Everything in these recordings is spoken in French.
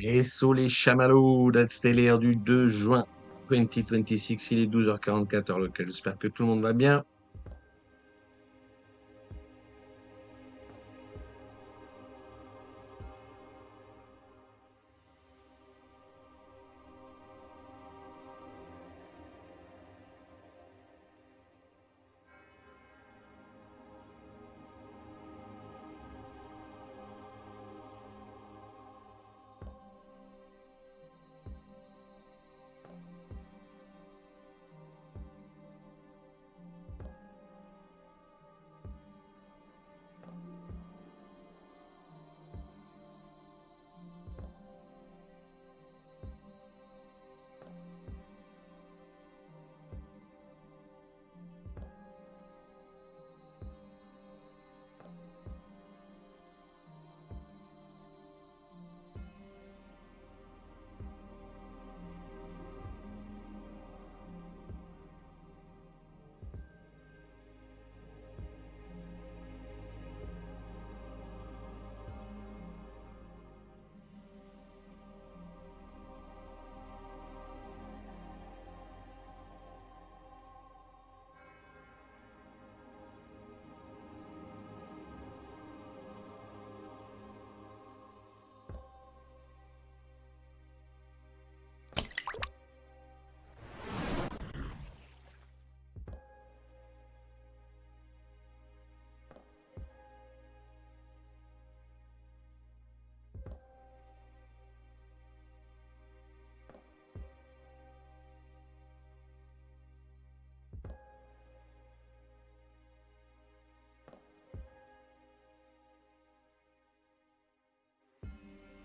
Et so les chamallows, c'était l'air du 2 juin 2026, il est 12h44 heure locale. J'espère que tout le monde va bien.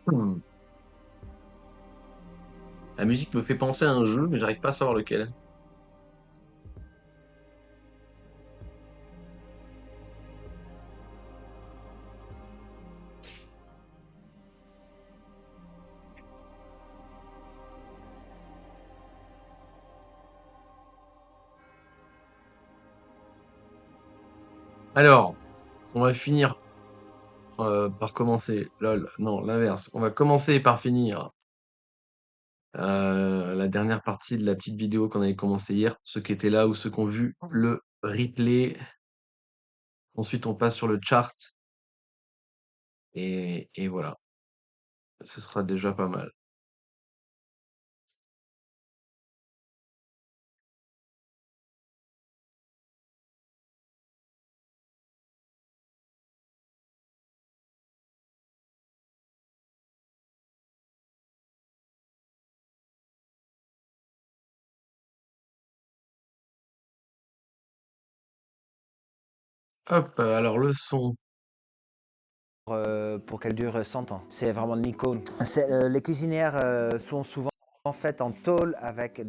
Hmm. La musique me fait penser à un jeu, mais j'arrive pas à savoir lequel. Alors, on va finir par commencer. Lol, non, l'inverse. On va commencer par finir la dernière partie de la petite vidéo qu'on avait commencé hier. Ceux qui étaient là ou ceux qui ont vu le replay. Ensuite, on passe sur le chart. Et voilà, ce sera déjà pas mal. Hop, alors le son. Pour qu'elle dure 100 ans. C'est vraiment une icône. Les cuisinières sont souvent faites en tôle avec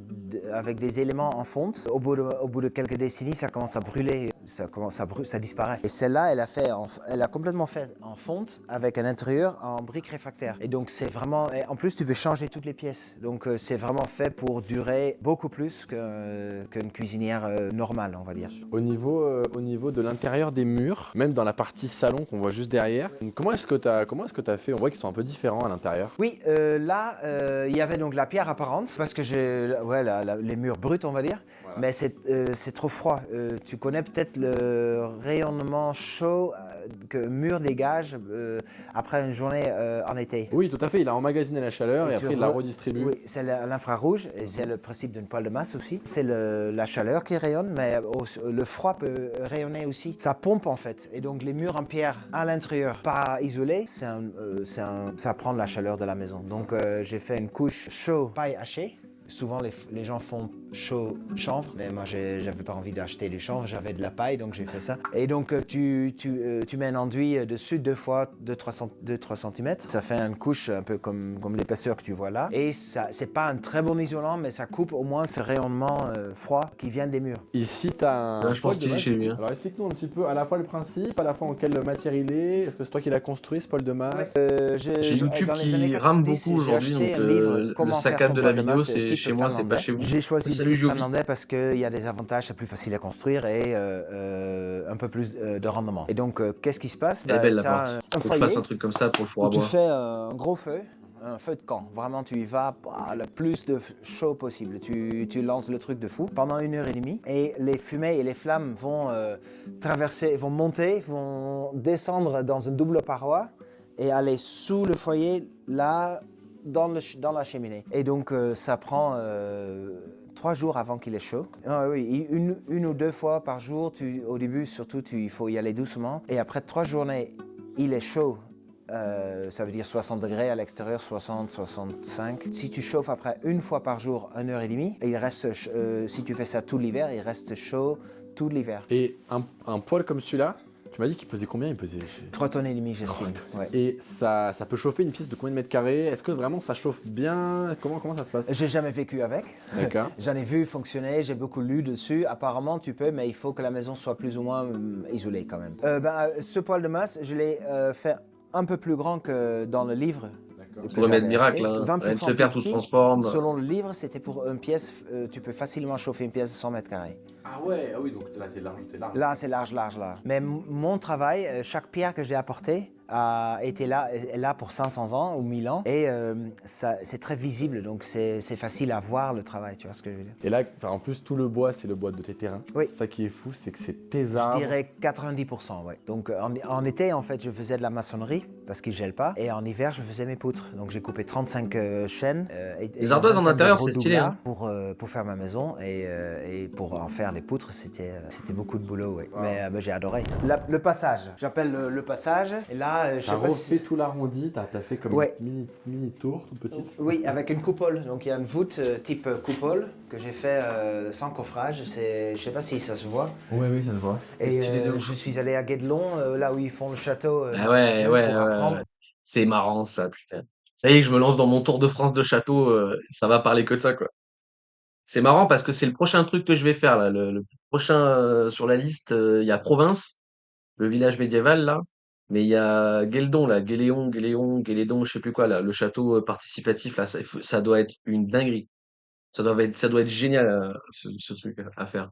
des éléments en fonte. Au bout de quelques décennies, ça commence à brûler, ça disparaît. Et celle-là, elle a complètement fait en fonte avec un intérieur en briques réfractaires. Et donc c'est vraiment, et en plus tu peux changer toutes les pièces. Donc c'est vraiment fait pour durer beaucoup plus qu'une cuisinière normale, on va dire. Au niveau de l'intérieur des murs, même dans la partie salon qu'on voit juste derrière, comment est-ce que t'as fait? On voit qu'ils sont un peu différents à l'intérieur. Oui, là, il y avait donc la pierre apparente, parce que j'ai les murs bruts, on va dire, Voilà. mais c'est trop froid. Tu connais peut-être le rayonnement chaud que mur dégage après une journée en été. Oui, tout à fait, il a emmagasiné la chaleur et tu après il la re- redistribue. Oui, c'est l'infrarouge, et c'est le principe d'une poêle de masse aussi. C'est la chaleur qui rayonne, mais le froid peut rayonner aussi. Ça pompe en fait, et donc les murs en pierre à l'intérieur, pas isolés, ça prend de la chaleur de la maison. Donc j'ai fait une couche chaud paille hachée. Souvent, les gens font chaud chanvre, mais moi, j'avais pas envie d'acheter du chanvre, j'avais de la paille, donc j'ai fait ça. Et donc, tu mets un enduit dessus 2 fois 2-3 cm. Ça fait une couche un peu comme l'épaisseur que tu vois là. Et ça, c'est pas un très bon isolant, mais ça coupe au moins ce rayonnement froid qui vient des murs. Ici, t'as C'est un vachement poêle de stylé masse. chez lui, hein. Alors explique-nous un petit peu à la fois le principe, à la fois en quelle matière il est. Est-ce que c'est toi qui l'as construit ce poêle de masse? J'ai YouTube Dans les années qui rame 90, beaucoup j'ai aujourd'hui, acheté donc un livre le Comment faire saccade son de la poêle de vidéo, masse, c'est type chez moi, c'est pas finlandais. chez vous. J'ai choisi le Salut type Joby. finlandais parce qu'il y a des avantages, c'est plus facile à construire et un peu plus de rendement. Et donc, qu'est-ce qui se passe? Elle est belle la Tu as porte. un Faut que je fasse un foyer truc comme ça pour le four où à tu bois. fais un gros feu, un feu de camp. Vraiment, tu y vas le plus de chaud possible. Tu lances le truc de fou pendant 1 heure et demie. Et les fumées et les flammes vont traverser, vont monter, vont descendre dans une double paroi et aller sous le foyer, là, dans la cheminée. Et donc, ça prend 3 jours avant qu'il est chaud. Ah oui, une ou 2 fois par jour, au début, surtout, il faut y aller doucement. Et après 3 journées, il est chaud. Ça veut dire 60 degrés à l'extérieur, 60, 65. Si tu chauffes après 1 fois par jour, 1 heure et demie, il reste, si tu fais ça tout l'hiver, il reste chaud tout l'hiver. Et un poêle comme celui-là, tu m'as dit qu'il pesait combien? Il pesait 3 tonnes et demie, j'estime. Ouais. Et ça peut chauffer une pièce de combien de mètres carrés? Est-ce que vraiment ça chauffe bien? Comment ça se passe? J'ai jamais vécu avec. D'accord. J'en ai vu fonctionner, j'ai beaucoup lu dessus. Apparemment, tu peux, mais il faut que la maison soit plus ou moins isolée quand même. Ce poêle de masse, je l'ai fait un peu plus grand que dans le livre. Pour remède miracle, hein. Rien ne se perd, tout se transforme. Selon le livre, c'était pour une pièce, tu peux facilement chauffer une pièce de 100 mètres carrés. Ah ouais, ah oui, donc là c'est large, Là, c'est large. Mais mon travail, chaque pierre que j'ai apportée est là pour 500 ans ou 1000 ans. Et c'est très visible, donc c'est facile à voir le travail, tu vois ce que je veux dire. Et là, en plus, tout le bois, c'est le bois de tes terrains. Oui. Ça qui est fou, c'est que c'est tes Je arbres. dirais 90%, ouais. Donc en été, en fait, je faisais de la maçonnerie parce qu'il ne gèle pas. Et en hiver, je faisais mes poutres. Donc j'ai coupé 35 chênes. Les ardoises en intérieur, c'est stylé, hein. Pour faire ma maison et pour en faire les poutres, c'était beaucoup de boulot, ouais. Wow. Mais j'ai adoré. Le passage, j'appelle le passage. Et là, je sais T'as pas refait tout l'arrondi, t'as fait comme Ouais. une mini tour toute petite. Oui, avec une coupole. Donc il y a une voûte type coupole que j'ai fait sans coffrage. Je sais pas si ça se voit. Oui, ça se voit. Et stylé de ouf. je suis allé à Guédelon, là où ils font le château. Ah ouais, ouais, pour apprendre. c'est marrant ça, putain. Ça y est, je me lance dans mon tour de France de château, ça va parler que de ça, quoi. C'est marrant parce que c'est le prochain truc que je vais faire là. Le prochain sur la liste, il y a Province, le village médiéval là, mais il y a Guéledon là, Guélédon, je sais plus quoi là, le château participatif là, ça doit être une dinguerie. Ça doit être génial ce truc à faire.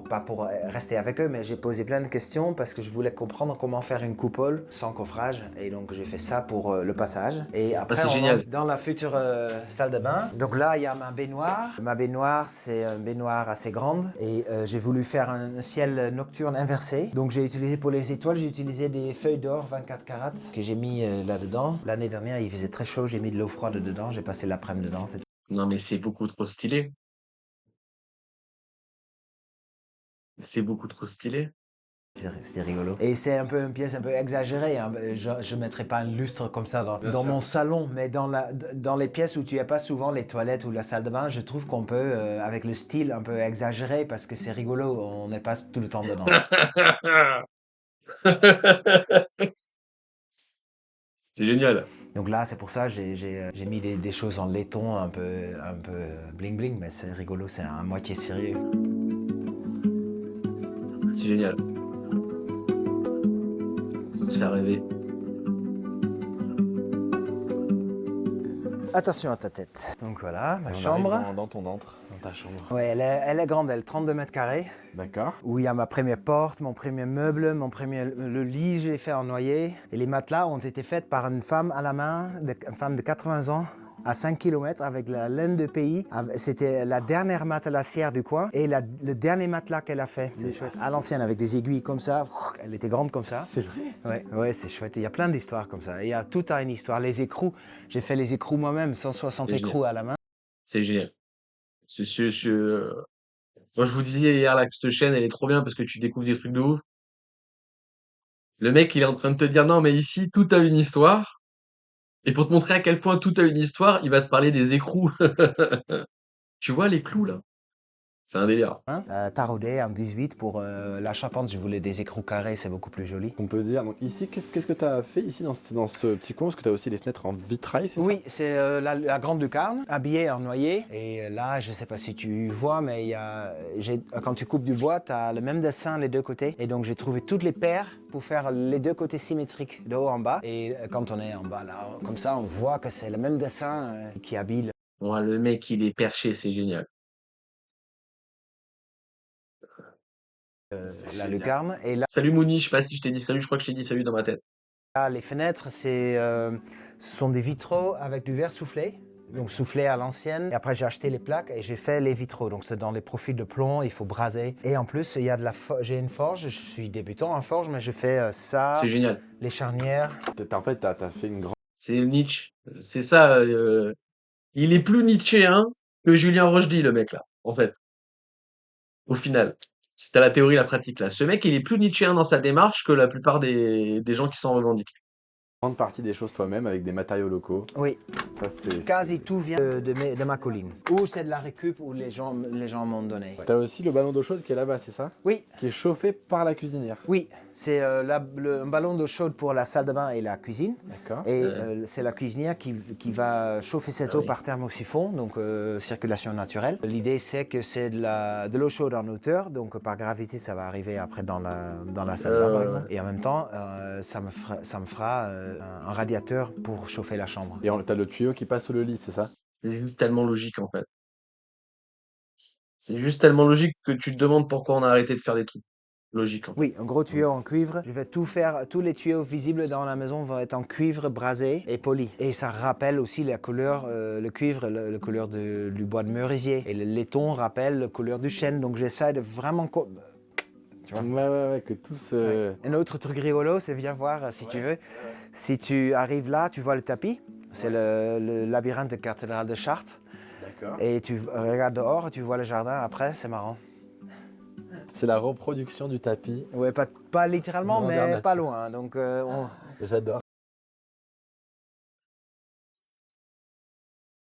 Pas pour rester avec eux, mais j'ai posé plein de questions parce que je voulais comprendre comment faire une coupole sans coffrage. Et donc j'ai fait ça pour le passage. Et après, c'est on génial. entre dans la future salle de bain. Donc là, il y a ma baignoire. Ma baignoire, c'est une baignoire assez grande. Et j'ai voulu faire un ciel nocturne inversé. Donc j'ai utilisé pour les étoiles, j'ai utilisé des feuilles d'or 24 carats que j'ai mis là-dedans. L'année dernière, il faisait très chaud, j'ai mis de l'eau froide dedans. J'ai passé l'après-midi dedans. Non mais c'est beaucoup trop stylé. C'est beaucoup trop stylé. C'était rigolo. Et c'est un peu une pièce un peu exagérée, hein. Je ne mettrais pas un lustre comme ça dans mon salon, mais dans les pièces où tu n'as pas souvent les toilettes ou la salle de bain, je trouve qu'on peut, avec le style un peu exagéré, parce que c'est rigolo, on n'est pas tout le temps dedans. C'est génial. Donc là, c'est pour ça j'ai mis des choses en laiton un peu bling bling, mais c'est rigolo, c'est à moitié sérieux. C'est génial. Se faire rêver. Attention à ta tête. Donc voilà, ma On chambre. arrive dans ton antre, dans ta chambre. Ouais, elle est grande, elle est 32 mètres carrés. D'accord. Où il y a ma première porte, mon premier meuble, le lit, j'ai fait en noyer. Et les matelas ont été faits par une femme à la main, une femme de 80 ans, à 5 km avec la laine de pays. C'était la dernière matelassière du coin et le dernier matelas qu'elle a fait. C'est chouette. À l'ancienne, avec des aiguilles comme ça. Elle était grande comme ça. C'est vrai? Ouais, c'est chouette. Il y a plein d'histoires comme ça. Il y a tout à une histoire. Les écrous, j'ai fait les écrous moi-même, 160 C'est écrous à la main. C'est génial. Moi, je vous disais hier là que cette chaîne, elle est trop bien parce que tu découvres des trucs de ouf. Le mec, il est en train de te dire non, mais ici, tout a une histoire. Et pour te montrer à quel point tout a une histoire, il va te parler des écrous. Tu vois les clous là? C'est un délire. Taraudé en 18 pour la charpente. Je voulais des écrous carrés, c'est beaucoup plus joli. On peut dire. Donc ici, qu'est-ce que tu as fait ici dans ce petit coin? Parce que tu as aussi les fenêtres en vitrail, c'est ça? Oui, c'est la grande lucarne, habillée en noyer. Et là, je ne sais pas si tu vois, mais quand tu coupes du bois, tu as le même dessin les deux côtés. Et donc, j'ai trouvé toutes les paires pour faire les deux côtés symétriques, de haut en bas. Et quand on est en bas, là, comme ça, on voit que c'est le même dessin qui habille Moi, le mec, il est perché, c'est génial. la lucarne. Et là, Salut Mouni, je sais pas si je t'ai dit salut, je crois que je t'ai dit salut dans ma tête. Ah, les fenêtres, ce sont des vitraux avec du verre soufflé, donc soufflé à l'ancienne. Et après, j'ai acheté les plaques et j'ai fait les vitraux. Donc, c'est dans les profils de plomb, il faut braser. Et en plus, il y a j'ai une forge. Je suis débutant en forge, mais je fais C'est ça, génial. les charnières. En fait, t'as fait une grande. C'est Nietzsche. C'est ça. Il est plus nietzschéen que Julien Rochdy, le mec là, en fait, au final. C'est à la théorie, la pratique là. Ce mec, il est plus nietzschéen dans sa démarche que la plupart des gens qui s'en revendiquent. Grande partie des choses toi-même avec des matériaux locaux. Oui, Ça, quasi tout vient de ma colline. Ou c'est de la récup où les gens m'ont donné. T'as aussi le ballon d'eau chaude qui est là-bas, c'est ça? Oui, Qui est chauffé par la cuisinière. oui, c'est un ballon d'eau chaude pour la salle de bain et la cuisine. D'accord. Et Ouais. c'est la cuisinière qui va chauffer cette Ah eau oui. par thermosiphon, donc circulation naturelle. L'idée c'est que c'est de l'eau chaude en hauteur, donc par gravité ça va arriver après dans la salle de bain par exemple. Et en même temps, ça me fera un radiateur pour chauffer la chambre. Et t'as le tuyau qui passe sous le lit, c'est ça? C'est juste tellement logique en fait. C'est juste tellement logique que tu te demandes pourquoi on a arrêté de faire des trucs logiques en fait. Oui, un gros tuyau en cuivre. Je vais tout faire, tous les tuyaux visibles dans la maison vont être en cuivre brasé et poli. Et ça rappelle aussi la couleur, le cuivre, la couleur du bois de merisier. Et le laiton rappelle la couleur du chêne. Donc j'essaie de vraiment... Tu vois? Ouais, que tout se. Ouais. Un autre truc rigolo, c'est viens voir si tu veux. Si tu arrives là, tu vois le tapis. C'est le labyrinthe de cathédrale de Chartres. D'accord. Et tu regardes dehors, tu vois le jardin après, c'est marrant. C'est la reproduction du tapis. Ouais, pas littéralement, Grandeur mais pas nature. loin. Donc J'adore.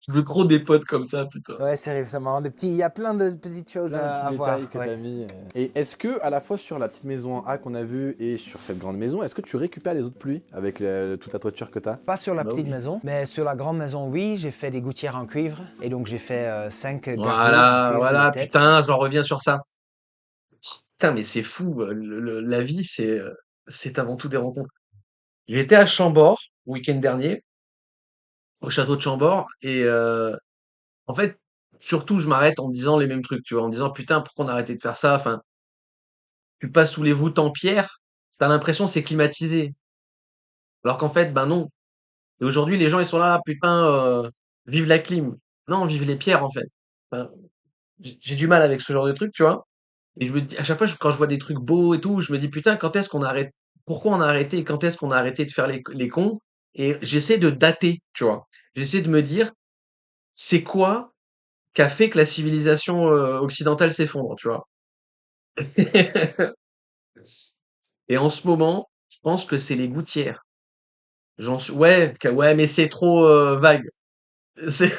Je veux trop des potes comme ça, putain. ouais, ça me rend des petits. Il y a plein de petites choses Plein de à petits voir. détails que Ouais. t'as mis. Et est-ce que, à la fois sur la petite maison en A qu'on a vue et sur cette grande maison, est-ce que tu récupères les eaux de pluie avec toute la toiture que t'as? Pas sur la Bah petite oui. maison, mais sur la grande maison, oui, j'ai fait des gouttières en cuivre. Et donc j'ai fait 5 gargots en Voilà, cuivre, les voilà, têtes. putain, j'en reviens sur ça. Putain, mais c'est fou. La vie, c'est avant tout des rencontres. J'étais à Chambord, week-end dernier, au château de Chambord, et en fait, surtout, je m'arrête en disant les mêmes trucs, tu vois, en disant putain, pourquoi on a arrêté de faire ça? Enfin, tu passes sous les voûtes en pierre, t'as l'impression que c'est climatisé. Alors qu'en fait, ben non. Et aujourd'hui, les gens, ils sont là, putain, vive la clim. Non, vive les pierres, en fait. Enfin, j'ai du mal avec ce genre de truc, tu vois. Et je me dis, à chaque fois, quand je vois des trucs beaux et tout, je me dis, putain, quand est-ce qu'on arrête, pourquoi on a arrêté et quand est-ce qu'on a arrêté de faire les cons? Et j'essaie de dater, tu vois. J'essaie de me dire, c'est quoi qui a fait que la civilisation occidentale s'effondre, tu vois. Et en ce moment, je pense que c'est les gouttières. Ouais, ouais, mais c'est trop vague. C'est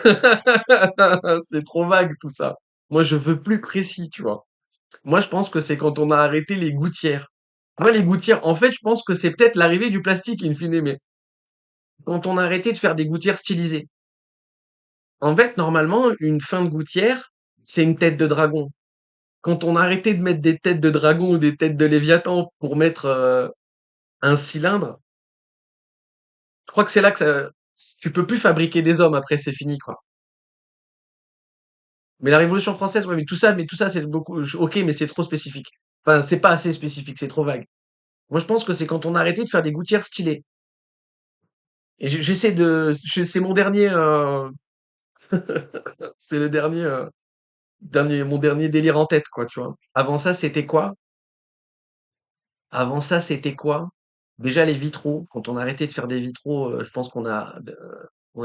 c'est trop vague tout ça. Moi, je veux plus précis, tu vois. Moi, je pense que c'est quand on a arrêté les gouttières. Moi, les gouttières, en fait, je pense que c'est peut-être l'arrivée du plastique in fine, mais quand on a arrêté de faire des gouttières stylisées. En fait, normalement, une fin de gouttière, c'est une tête de dragon. Quand on a arrêté de mettre des têtes de dragon ou des têtes de léviathan pour mettre un cylindre, je crois que c'est là que tu peux plus fabriquer des hommes après, c'est fini, quoi. Mais la Révolution française, ouais, mais tout ça, c'est beaucoup, ok, mais c'est trop spécifique. Enfin, c'est pas assez spécifique, c'est trop vague. Moi, je pense que c'est quand on a arrêté de faire des gouttières stylées. Et c'est mon dernier, c'est le mon dernier délire en tête, quoi, tu vois. Avant ça, c'était quoi? Avant ça, c'était quoi? Déjà, les vitraux. Quand on a arrêté de faire des vitraux, je pense on a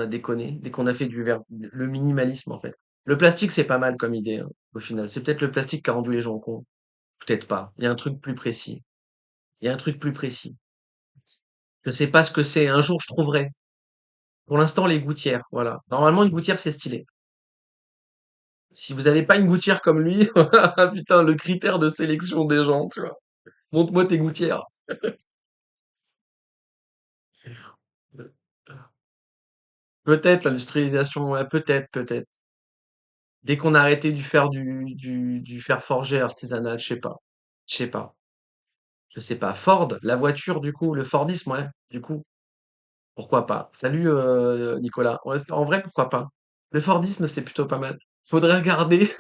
déconné. Dès qu'on a fait le minimalisme, en fait. Le plastique, c'est pas mal comme idée, hein, au final. C'est peut-être le plastique qui a rendu les gens cons. Peut-être pas. Il y a un truc plus précis. Il y a un truc plus précis. Je sais pas ce que c'est. Un jour, je trouverai. Pour l'instant, les gouttières, voilà. Normalement, une gouttière, c'est stylé. Si vous avez pas une gouttière comme lui, putain, le critère de sélection des gens, tu vois. Montre-moi tes gouttières. Peut-être l'industrialisation, ouais, peut-être. Dès qu'on a arrêté de faire du fer forgé artisanal, je sais pas. Je sais pas. Je sais pas. Ford, la voiture, du coup, le Fordisme, ouais, du coup, pourquoi pas. Salut, Nicolas. Ouais, en vrai, pourquoi pas. Le Fordisme, c'est plutôt pas mal. Faudrait regarder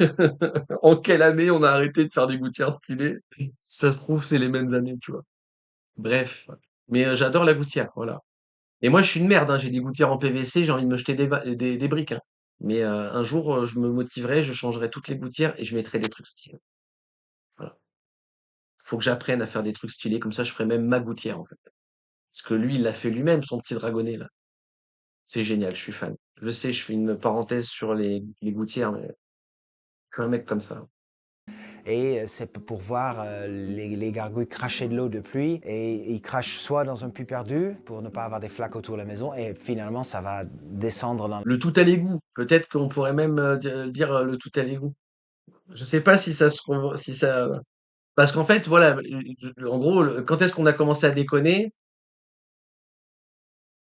en quelle année on a arrêté de faire des gouttières stylées. Si ça se trouve, c'est les mêmes années, tu vois. Bref. Mais j'adore la gouttière, voilà. Et moi, je suis une merde, hein, j'ai des gouttières en PVC, j'ai envie de me jeter des briques, hein. Mais un jour, je me motiverai, je changerai toutes les gouttières et je mettrai des trucs stylés. Voilà. Faut que j'apprenne à faire des trucs stylés, comme ça, je ferai même ma gouttière, en fait. Parce que lui, il l'a fait lui-même, son petit dragonnet, là. C'est génial, je suis fan. Je sais, je fais une parenthèse sur les gouttières, mais je suis un mec comme ça. Et c'est pour voir les gargouilles cracher de l'eau de pluie et ils crachent soit dans un puits perdu pour ne pas avoir des flaques autour de la maison et finalement ça va descendre dans... Le tout à l'égout. Peut-être qu'on pourrait même dire le tout à l'égout. Je sais pas si ça si ça, parce qu'en fait, voilà, en gros, quand est-ce qu'on a commencé à déconner?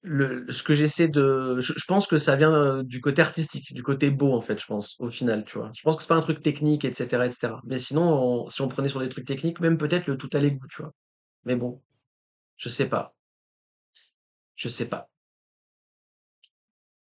Ce que j'essaie de, je pense que ça vient du côté artistique, du côté beau, en fait, je pense, au final, tu vois. Je pense que c'est pas un truc technique, etc., etc. Mais sinon, si on prenait sur des trucs techniques, même peut-être le tout à l'égout, tu vois. Mais bon, je sais pas. Je sais pas.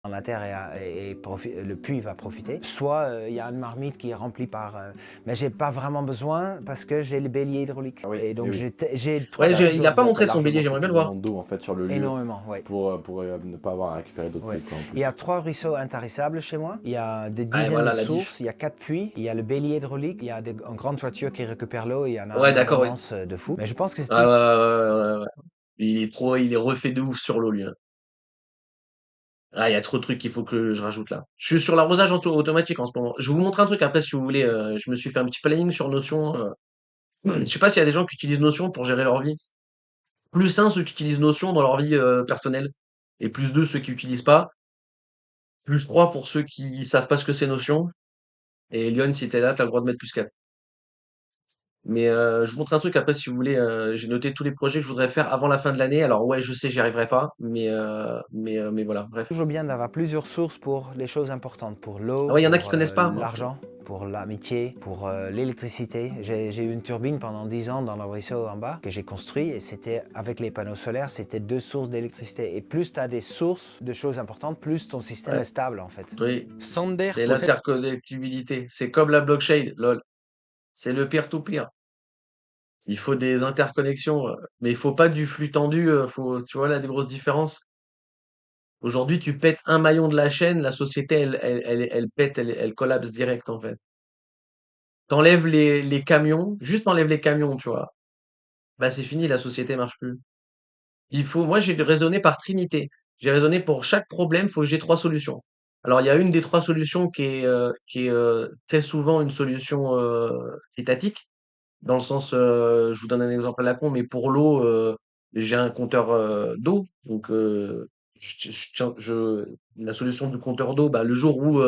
la terre le puits va profiter. Soit il y a une marmite qui est remplie par... mais j'ai pas vraiment besoin parce que j'ai le bélier hydraulique. Ah oui, Et donc oui. j'ai trois Ouais, il a solutions. pas T'as montré son bélier, largement j'aimerais bien le voir. suffisamment d'eau en fait sur le lieu Énormément, oui. pour ne pas avoir à récupérer d'autres Ouais. trucs quoi, en Il y plus. a 3 ruisseaux intarissables chez moi. Il y a des Ouais, dizaines de voilà la diff. sources. Il y a 4 puits. Il y a le bélier hydraulique. Il y a une grande toiture qui récupère l'eau. Il y en a Ouais, en d'accord, oui. abondance de fou. Mais je pense que c'est Ah, tout. ouais, ouais, ouais, ouais, ouais. Il est refait de ouf sur l'eau, lui, hein. Ah, il y a trop de trucs qu'il faut que je rajoute là. Je suis sur l'arrosage automatique en ce moment. Je vais vous montrer un truc après si vous voulez. Je me suis fait un petit planning sur Notion. Je sais pas s'il y a des gens qui utilisent Notion pour gérer leur vie. Plus un, ceux qui utilisent Notion dans leur vie personnelle. Et plus deux, ceux qui utilisent pas. Plus trois pour ceux qui savent pas ce que c'est Notion. Et Lyon, si t'es là, t'as le droit de mettre plus 4. Mais je vous montre un truc après si vous voulez. J'ai noté tous les projets que je voudrais faire avant la fin de l'année. Alors ouais, je sais, j'y arriverai pas. Mais voilà, bref. Toujours bien d'avoir plusieurs sources pour les choses importantes. Pour Ah l'eau, ouais, il y en a qui pour connaissent pas. l'argent, pour l'amitié, pour l'électricité. J'ai eu une turbine pendant 10 ans dans le ruisseau en bas que j'ai construit. Et c'était avec les panneaux solaires, c'était 2 sources d'électricité. Et plus tu as des sources de choses importantes, plus ton système est Ouais, stable en fait. oui. Sander C'est possède l'interconnectivité. C'est comme la blockchain, lol. C'est le peer-to-peer. Il faut des interconnexions, mais il faut pas du flux tendu. Tu vois là des grosses différences. Aujourd'hui, tu pètes un maillon de la chaîne, la société, elle pète, elle collapse direct en fait. T'enlèves les camions, juste t'enlèves les camions, tu vois. Bah c'est fini, la société marche plus. Moi j'ai raisonné par trinité. J'ai raisonné pour chaque problème, faut que j'ai trois solutions. Alors il y a une des trois solutions qui est très souvent une solution étatique. Dans le sens, je vous donne un exemple à la con, mais pour l'eau, j'ai un compteur d'eau. Donc, la solution du compteur d'eau, bah, le jour où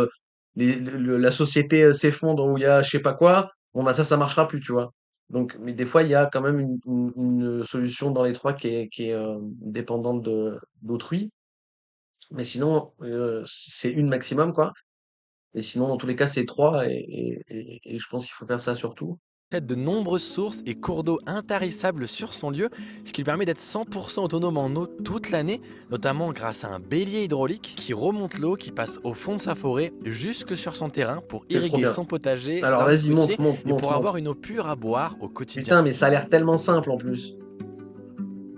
la société s'effondre, où il y a je sais pas quoi, bon, bah, ça marchera plus, tu vois. Donc, mais des fois, il y a quand même une solution dans les trois qui est dépendante d'autrui. Mais sinon, c'est une maximum, quoi. Et sinon, dans tous les cas, c'est trois. Et je pense qu'il faut faire ça surtout. de nombreuses sources et cours d'eau intarissables sur son lieu, ce qui lui permet d'être 100% autonome en eau toute l'année, notamment grâce à un bélier hydraulique qui remonte l'eau qui passe au fond de sa forêt jusque sur son terrain pour C'est trop irriguer bien. son potager, ses Alors arbres vas-y, fruitiers et pour montre. avoir une eau pure à boire au quotidien. Putain, mais ça a l'air tellement simple en plus.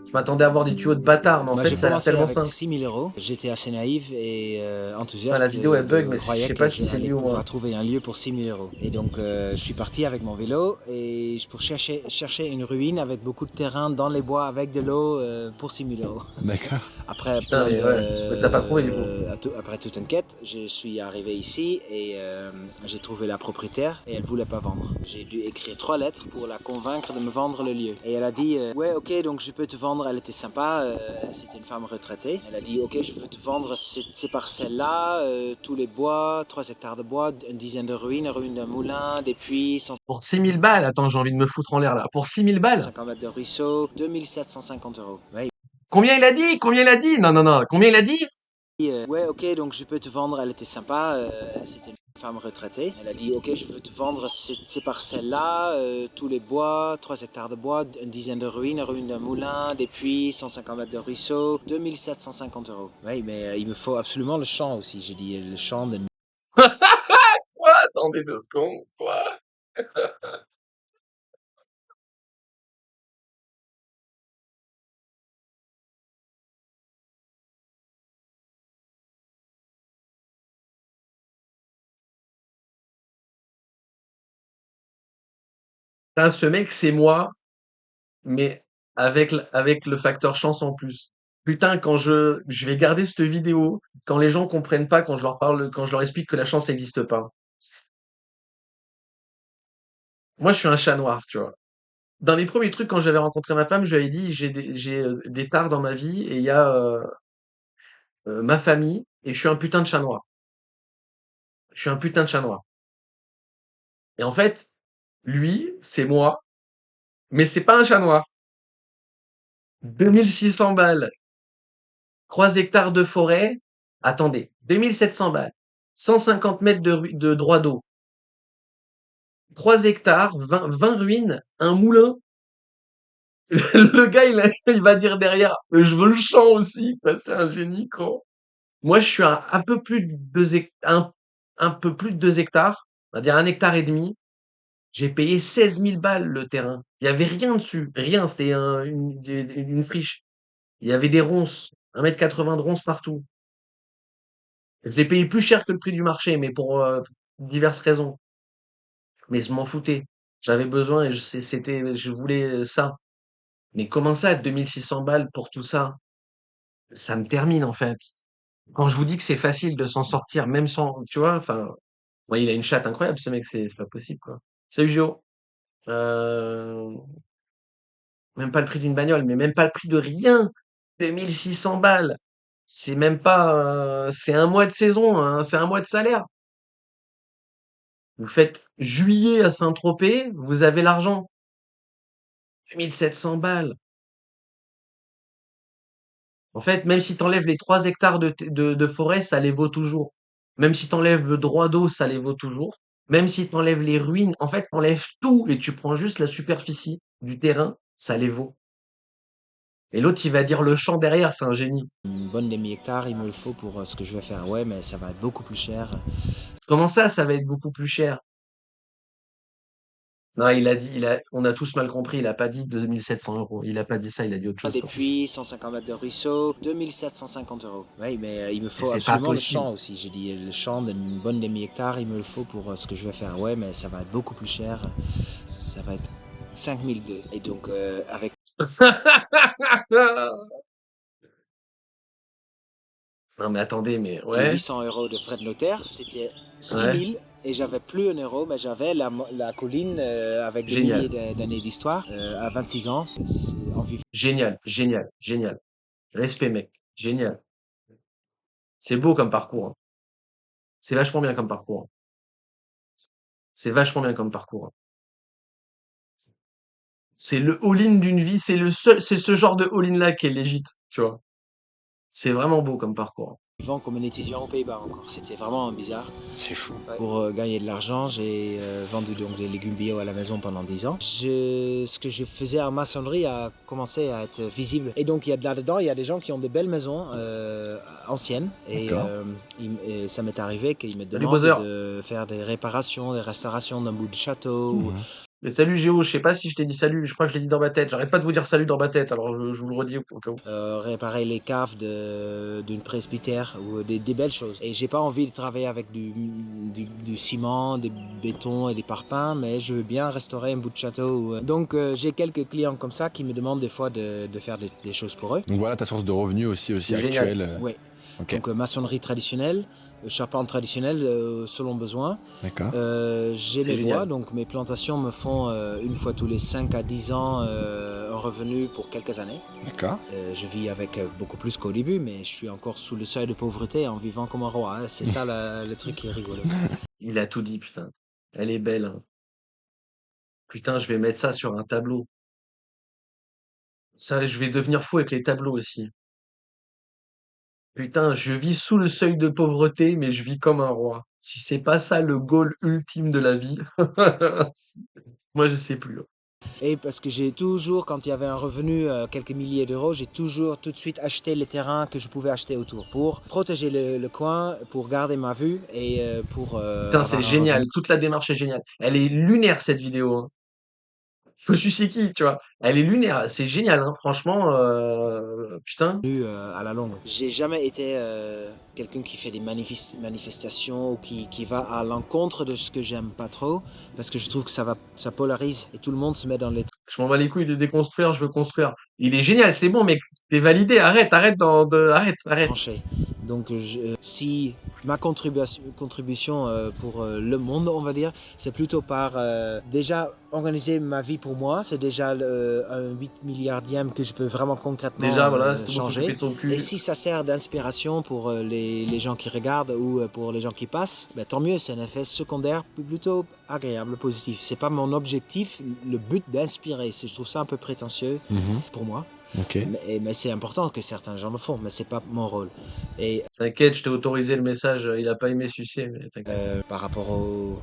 Je m'attendais à avoir des tuyaux de bâtard, mais en fait, J'ai ça a l'air commencé tellement avec simple. 6 000 euros. J'étais assez naïf et Putain, la enthousiaste. vidéo elle bug, Je mais je croyais sais que pas si c'est j'allais lui ou pouvoir moi. trouver un lieu pour 6 000 euros. Et donc, je suis parti avec mon vélo et pour chercher une ruine avec beaucoup de terrain dans les bois avec de l'eau pour 6 000 euros. D'accord. Après Putain, mais ouais. Mais t'as pas trouvé du coup. après toute une quête, je suis arrivé ici et j'ai trouvé la propriétaire et elle voulait pas vendre. J'ai dû écrire 3 lettres pour la convaincre de me vendre le lieu. Et elle a dit ouais ok donc je peux te vendre. Elle était sympa, c'était une femme retraitée. Elle a dit ok je peux te vendre ces parcelles-là, tous les bois, 3 hectares de bois, une dizaine de ruines, ruines d'un moulin, des puits, Pour 6000 balles, attends, j'ai envie de me foutre en l'air là. Pour 6000 balles? 150 mètres de ruisseau, 2750 euros. Ouais. Combien il a dit? Combien il a dit? Non, non, non. Combien il a dit? Ouais, ok, donc je peux te vendre. Elle était sympa, c'était une femme retraitée. Elle a dit, ok, je peux te vendre ces parcelles-là, tous les bois, 3 hectares de bois, une dizaine de ruines, ruines d'un moulin, des puits, 150 mètres de ruisseau, 2750 euros. Oui, mais il me faut absolument le champ aussi. J'ai dit le champ de Quoi? Attendez 2 secondes. Quoi? Putain, ce mec, c'est moi, mais avec le facteur chance en plus. Putain, quand je vais garder cette vidéo, quand les gens comprennent pas, quand je leur parle, quand je leur explique que la chance n'existe pas. Moi, je suis un chat noir, tu vois. Dans les premiers trucs, quand j'avais rencontré ma femme, je lui avais dit, j'ai des tares dans ma vie et il y a ma famille et je suis un putain de chat noir. Je suis un putain de chat noir. Et en fait, lui, c'est moi, mais c'est pas un chat noir. 2600 balles, 3 hectares de forêt. Attendez, 2700 balles, 150 mètres de droit d'eau, 3 hectares, 20 ruines, un moulin. Le gars, il va dire derrière, je veux le champ aussi. Enfin, c'est un génie, quoi. Moi, je suis à un peu plus de 1 peu plus de 2 hectares, on va dire 1,5 hectare. J'ai payé 16 000 balles le terrain. Il y avait rien dessus, rien, c'était une friche. Il y avait des ronces, 1,80 m de ronces partout. Je l'ai payé plus cher que le prix du marché, mais pour diverses raisons. Mais je m'en foutais. J'avais besoin et je voulais ça. Mais comment ça, 2600 balles pour tout ça? Ça me termine, en fait. Quand je vous dis que c'est facile de s'en sortir, même sans, tu vois, enfin, ouais, il a une chatte incroyable, ce mec, c'est pas possible, quoi. Salut Géo. Euh, Même pas le prix d'une bagnole, mais même pas le prix de rien. 2600 balles. C'est même pas, c'est un mois de saison, hein, c'est un mois de salaire. Vous faites juillet à Saint-Tropez, vous avez l'argent. 2700 balles. En fait, même si t'enlèves les 3 hectares de forêt, ça les vaut toujours. Même si t'enlèves le droit d'eau, ça les vaut toujours. Même si t'enlèves les ruines, en fait, t'enlèves tout et tu prends juste la superficie du terrain, ça les vaut. Et l'autre, il va dire le champ derrière, c'est un génie. Une bonne demi-hectare, il me le faut pour ce que je vais faire. Ouais, mais ça va être beaucoup plus cher. Comment ça va être beaucoup plus cher? Non, il a dit, on a tous mal compris, il a pas dit 2700 €. Il a pas dit ça, il a dit autre chose, Des c'est pas possible. puits, 150 mètres de ruisseau, 2750 €. Oui, mais il me Mais faut c'est pas absolument le possible. champ aussi. J'ai dit le champ d'une bonne demi-hectare, il me le faut pour ce que je vais faire. Ouais, mais ça va être beaucoup plus cher. Ça va être 5002. Et donc, avec Non, mais attendez, mais les ouais, 800 € de frais de notaire, c'était ouais, 6000 et j'avais plus un euro, mais j'avais la colline avec des génial, milliers d'années d'histoire à 26 ans. En vivant. génial, génial, génial. Respect, mec, génial. C'est beau comme parcours, hein. C'est vachement bien comme parcours, hein. C'est vachement bien comme parcours, hein. C'est le all-in d'une vie, c'est ce genre de all-in là qui est légit, tu vois. C'est vraiment beau comme parcours, hein. Vivant comme un étudiant aux Pays-Bas encore. C'était vraiment bizarre. C'est fou. Ouais. Pour gagner de l'argent, j'ai vendu donc des légumes bio à la maison pendant 10 ans. Ce que je faisais en maçonnerie a commencé à être visible. Et donc, là-dedans, il y a des gens qui ont des belles maisons anciennes. Et, et ça m'est arrivé qu'ils me Salut demandent Bowser. de faire des réparations, des restaurations d'un bout de château. Mais salut Géo, je sais pas si je t'ai dit salut, je crois que je l'ai dit dans ma tête. J'arrête pas de vous dire salut dans ma tête, alors je vous le redis au cas où. Réparer les caves d'une presbytère ou des belles choses. Et j'ai pas envie de travailler avec du ciment, des bétons et des parpaings, mais je veux bien restaurer un bout de château. Donc j'ai quelques clients comme ça qui me demandent des fois de faire des choses pour eux. Donc voilà ta source de revenus aussi C'est génial. actuelle. Oui. Ok, Donc maçonnerie traditionnelle, charpente traditionnelle selon besoin. d'accord. J'ai C'est mes bois, génial. donc mes plantations me font une fois tous les 5 à 10 ans un revenu pour quelques années. D'accord. Je vis avec beaucoup plus qu'au début, mais je suis encore sous le seuil de pauvreté en vivant comme un roi, hein. C'est ça le truc qui est rigolo. Il a tout dit, putain. Elle est belle, hein. Putain, je vais mettre ça sur un tableau. Ça, je vais devenir fou avec les tableaux aussi. Putain, je vis sous le seuil de pauvreté, mais je vis comme un roi. Si c'est pas ça le goal ultime de la vie, moi je sais plus, hein. Et parce que j'ai toujours, quand il y avait un revenu, quelques milliers d'euros, j'ai toujours tout de suite acheté les terrains que je pouvais acheter autour pour protéger le coin, pour garder ma vue et pour Putain, avoir c'est un génial. revenu. Toute la démarche est géniale. Elle est lunaire cette vidéo, hein. Fossuseki, tu vois? Elle est lunaire, c'est génial, hein, franchement, putain. À la longue. J'ai jamais été quelqu'un qui fait des manifestations ou qui va à l'encontre de ce que j'aime pas trop, parce que je trouve que ça polarise et tout le monde se met dans les Je m'en bats les couilles de déconstruire, je veux construire. Il est génial, c'est bon, mec, t'es validé, arrête arrête. tranchées. Donc si ma contribution pour le monde, on va dire, c'est plutôt par déjà organiser ma vie pour moi, c'est déjà un 8 milliardième que je peux vraiment concrètement Déjà, voilà, c'est tout le monde s'occuper changer. de son Et cul. si ça sert d'inspiration pour les gens qui regardent ou pour les gens qui passent, ben, tant mieux, c'est un effet secondaire plutôt agréable, positif. C'est pas mon objectif, le but d'inspirer. Je trouve ça un peu prétentieux pour moi. Ok. Mais c'est important que certains gens le font, mais c'est pas mon rôle. Et T'inquiète, je t'ai autorisé le message, il a pas aimé sucer, mais t'inquiète. par rapport au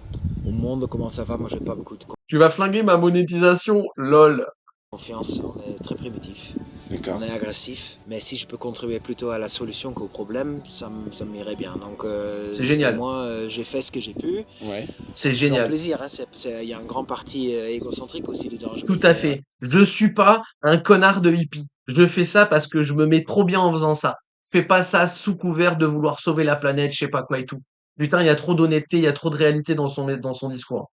monde, comment ça va, moi j'ai pas beaucoup de Tu vas flinguer ma monétisation, lol. confiance, on est très primitif, D'accord. on est agressif, mais si je peux contribuer plutôt à la solution qu'au problème, ça m'irait bien. Donc C'est génial. moi j'ai fait ce que j'ai pu, Ouais. C'est sans génial. plaisir, hein, il y a un grand parti égocentrique aussi dedans. Je me Tout à fais, fait. Je suis pas un connard de hippie. Je fais ça parce que je me mets trop bien en faisant ça. Je fais pas ça sous couvert de vouloir sauver la planète, je sais pas quoi et tout. Putain, il y a trop d'honnêteté, il y a trop de réalité dans son discours.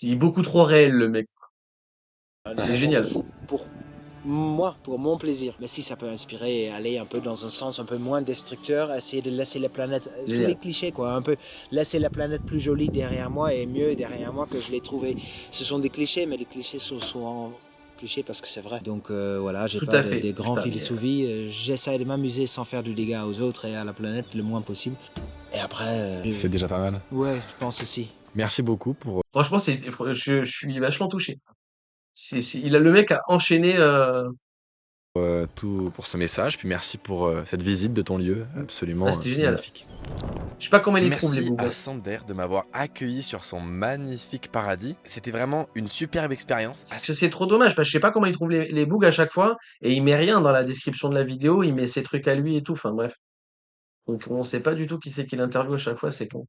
Il est beaucoup trop réel, le mec. un C'est événement de génial. fou pour moi, pour mon plaisir. Mais si ça peut inspirer et aller un peu dans un sens un peu moins destructeur, essayer de laisser la planète, tous Génial. les clichés quoi, un peu laisser la planète plus jolie derrière moi et mieux derrière moi que je l'ai trouvé. Ce sont des clichés, mais les clichés sont souvent clichés parce que c'est vrai. Donc voilà, j'ai Tout pas à fait. des grands Putain, mais, philosophies. J'essaie de m'amuser sans faire du dégât aux autres et à la planète le moins possible. Et après, C'est déjà pas mal. ouais, je pense aussi. Merci beaucoup pour franchement, je suis vachement touché. Le mec a enchaîné. tout pour ce message, puis merci pour cette visite de ton lieu Ah, absolument c'était génial. magnifique. Je sais pas comment il les trouve, les Merci bougs. à Sander de m'avoir accueilli sur son magnifique paradis. C'était vraiment une superbe expérience. C'est trop dommage, parce que je sais pas comment il trouve les bugs à chaque fois, et il met rien dans la description de la vidéo, il met ses trucs à lui et tout, enfin bref. Donc on sait pas du tout qui c'est qui l'interviewe à chaque fois, c'est con.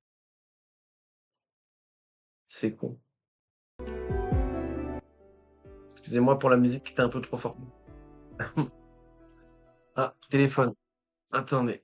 C'est con. Excusez-moi pour la musique qui était un peu trop forte. Ah, téléphone. Attendez.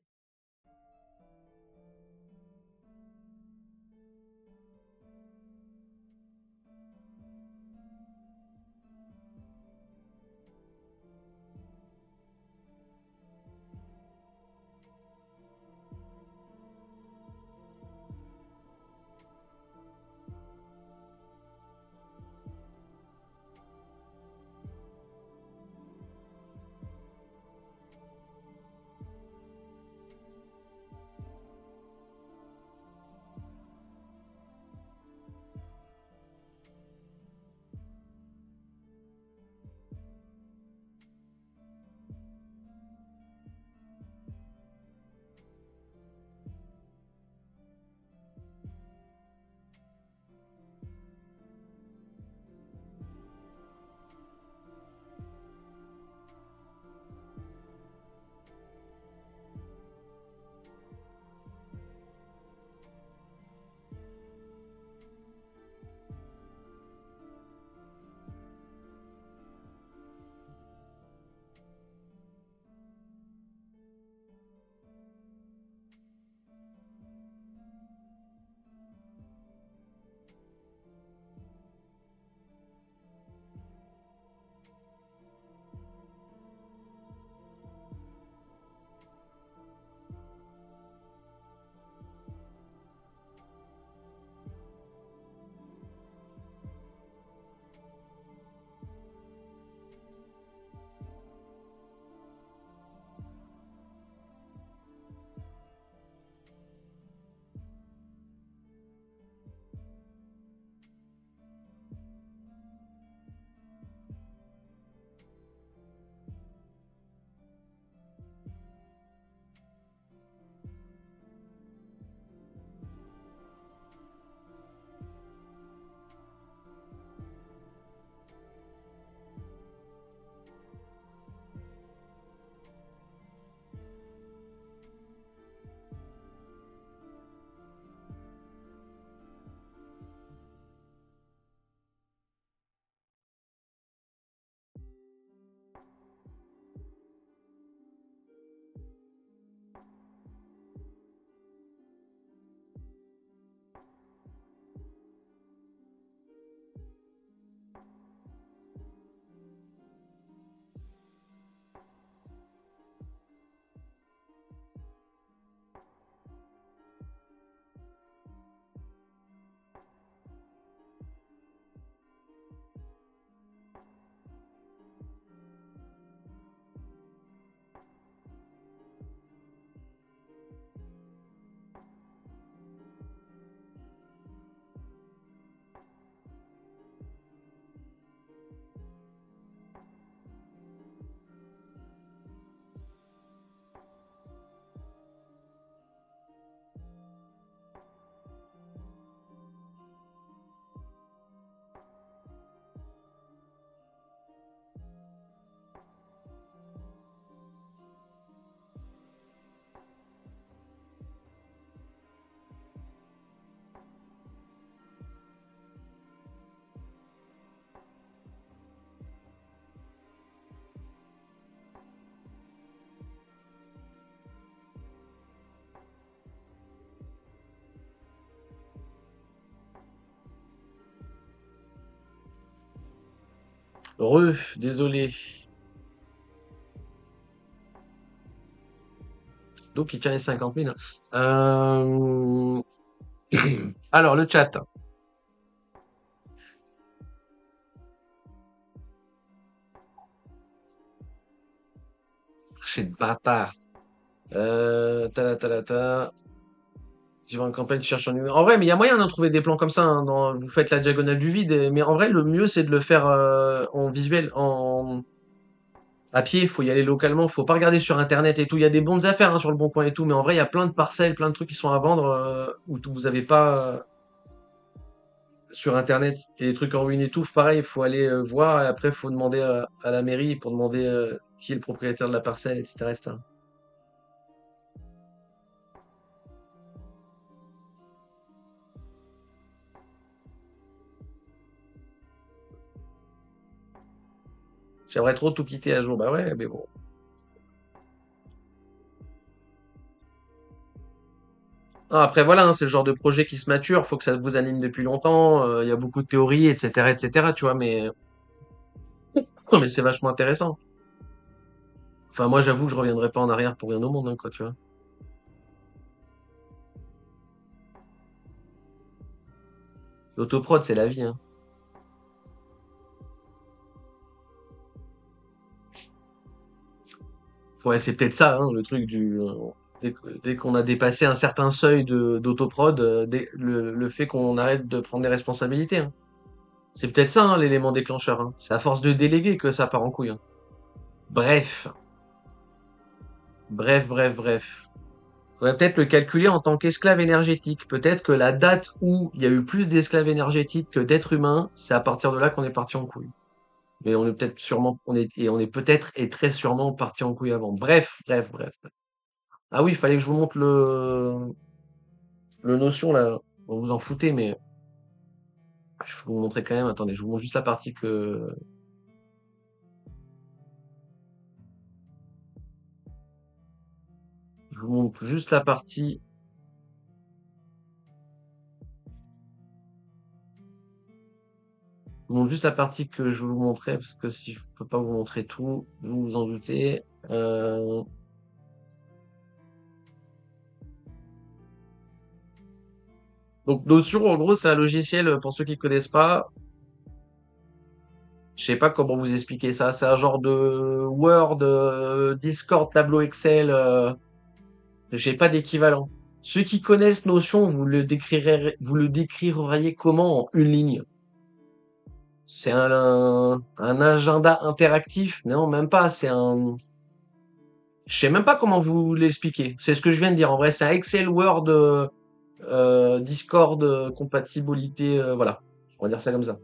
Désolé. Donc, il tient les 50 000. Euh, Alors, le chat. C'est de bâtard. Ta. Tu vas en campagne, tu cherches un numéro. En vrai, mais il y a moyen d'en trouver des plans comme ça, hein, vous faites la diagonale du vide, mais en vrai, le mieux, c'est de le faire en visuel, à pied. Faut y aller localement. Faut pas regarder sur Internet et tout. Il y a des bonnes affaires hein, sur le Bon Coin et tout, mais en vrai, il y a plein de parcelles, plein de trucs qui sont à vendre où vous avez pas sur Internet. Et des trucs en ruine et tout. Pareil, il faut aller voir et après, il faut demander à la mairie pour demander qui est le propriétaire de la parcelle, etc., etc. J'aimerais trop tout quitter à jour. Bah ouais, mais bon. Ah, après, voilà, hein, c'est le genre de projet qui se mature. Faut que ça vous anime depuis longtemps. Il y a beaucoup de théories, etc., etc., tu vois, mais c'est vachement intéressant. Enfin, moi, j'avoue que je reviendrai pas en arrière pour rien au monde, hein, quoi, tu vois. L'autoprod, c'est la vie, hein. Ouais, c'est peut-être ça, hein, le truc dès qu'on a dépassé un certain seuil d'autoprod, le fait qu'on arrête de prendre des responsabilités, hein. C'est peut-être ça, hein, l'élément déclencheur, hein. C'est à force de déléguer que ça part en couille, hein. Bref, bref. Faudrait peut-être le calculer en tant qu'esclave énergétique. Peut-être que la date où il y a eu plus d'esclaves énergétiques que d'êtres humains, c'est à partir de là qu'on est parti en couille. Mais on est peut-être sûrement, on est peut-être et très sûrement parti en couille avant. Bref. Ah oui, il fallait que je vous montre le notion là. Bon, vous en foutez, mais je vais vous montrer quand même. Attendez, je vous montre juste la partie que. Je vous montre juste la partie. Je vous montre juste la partie que je vous montrais, parce que si je peux pas vous montrer tout, vous vous en doutez. Donc Notion, en gros, c'est un logiciel, pour ceux qui connaissent pas, je sais pas comment vous expliquer ça. C'est un genre de Word, Discord, tableau Excel. J'ai pas d'équivalent. Ceux qui connaissent Notion, vous le décririez comment en une ligne? C'est un agenda interactif? Non, même pas. Je sais même pas comment vous l'expliquer. C'est ce que je viens de dire. En vrai, c'est un Excel, Word, Discord, compatibilité, voilà. On va dire ça comme ça.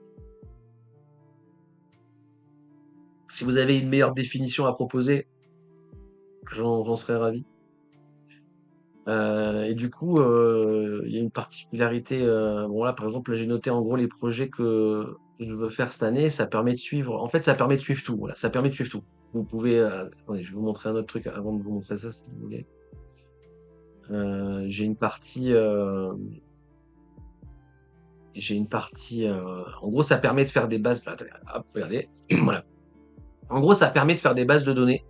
Si vous avez une meilleure définition à proposer, j'en serais ravi. Et du coup, il y a une particularité. Bon là, par exemple, là, j'ai noté en gros les projets que je veux faire cette année. Ça permet de suivre. En fait, ça permet de suivre tout. Voilà, ça permet de suivre tout. Vous pouvez. Attendez, je vais vous montrer un autre truc avant de vous montrer ça, si vous voulez. J'ai une partie. J'ai une partie. En gros, ça permet de faire des bases. Attendez, hop, regardez. Voilà. En gros, ça permet de faire des bases de données.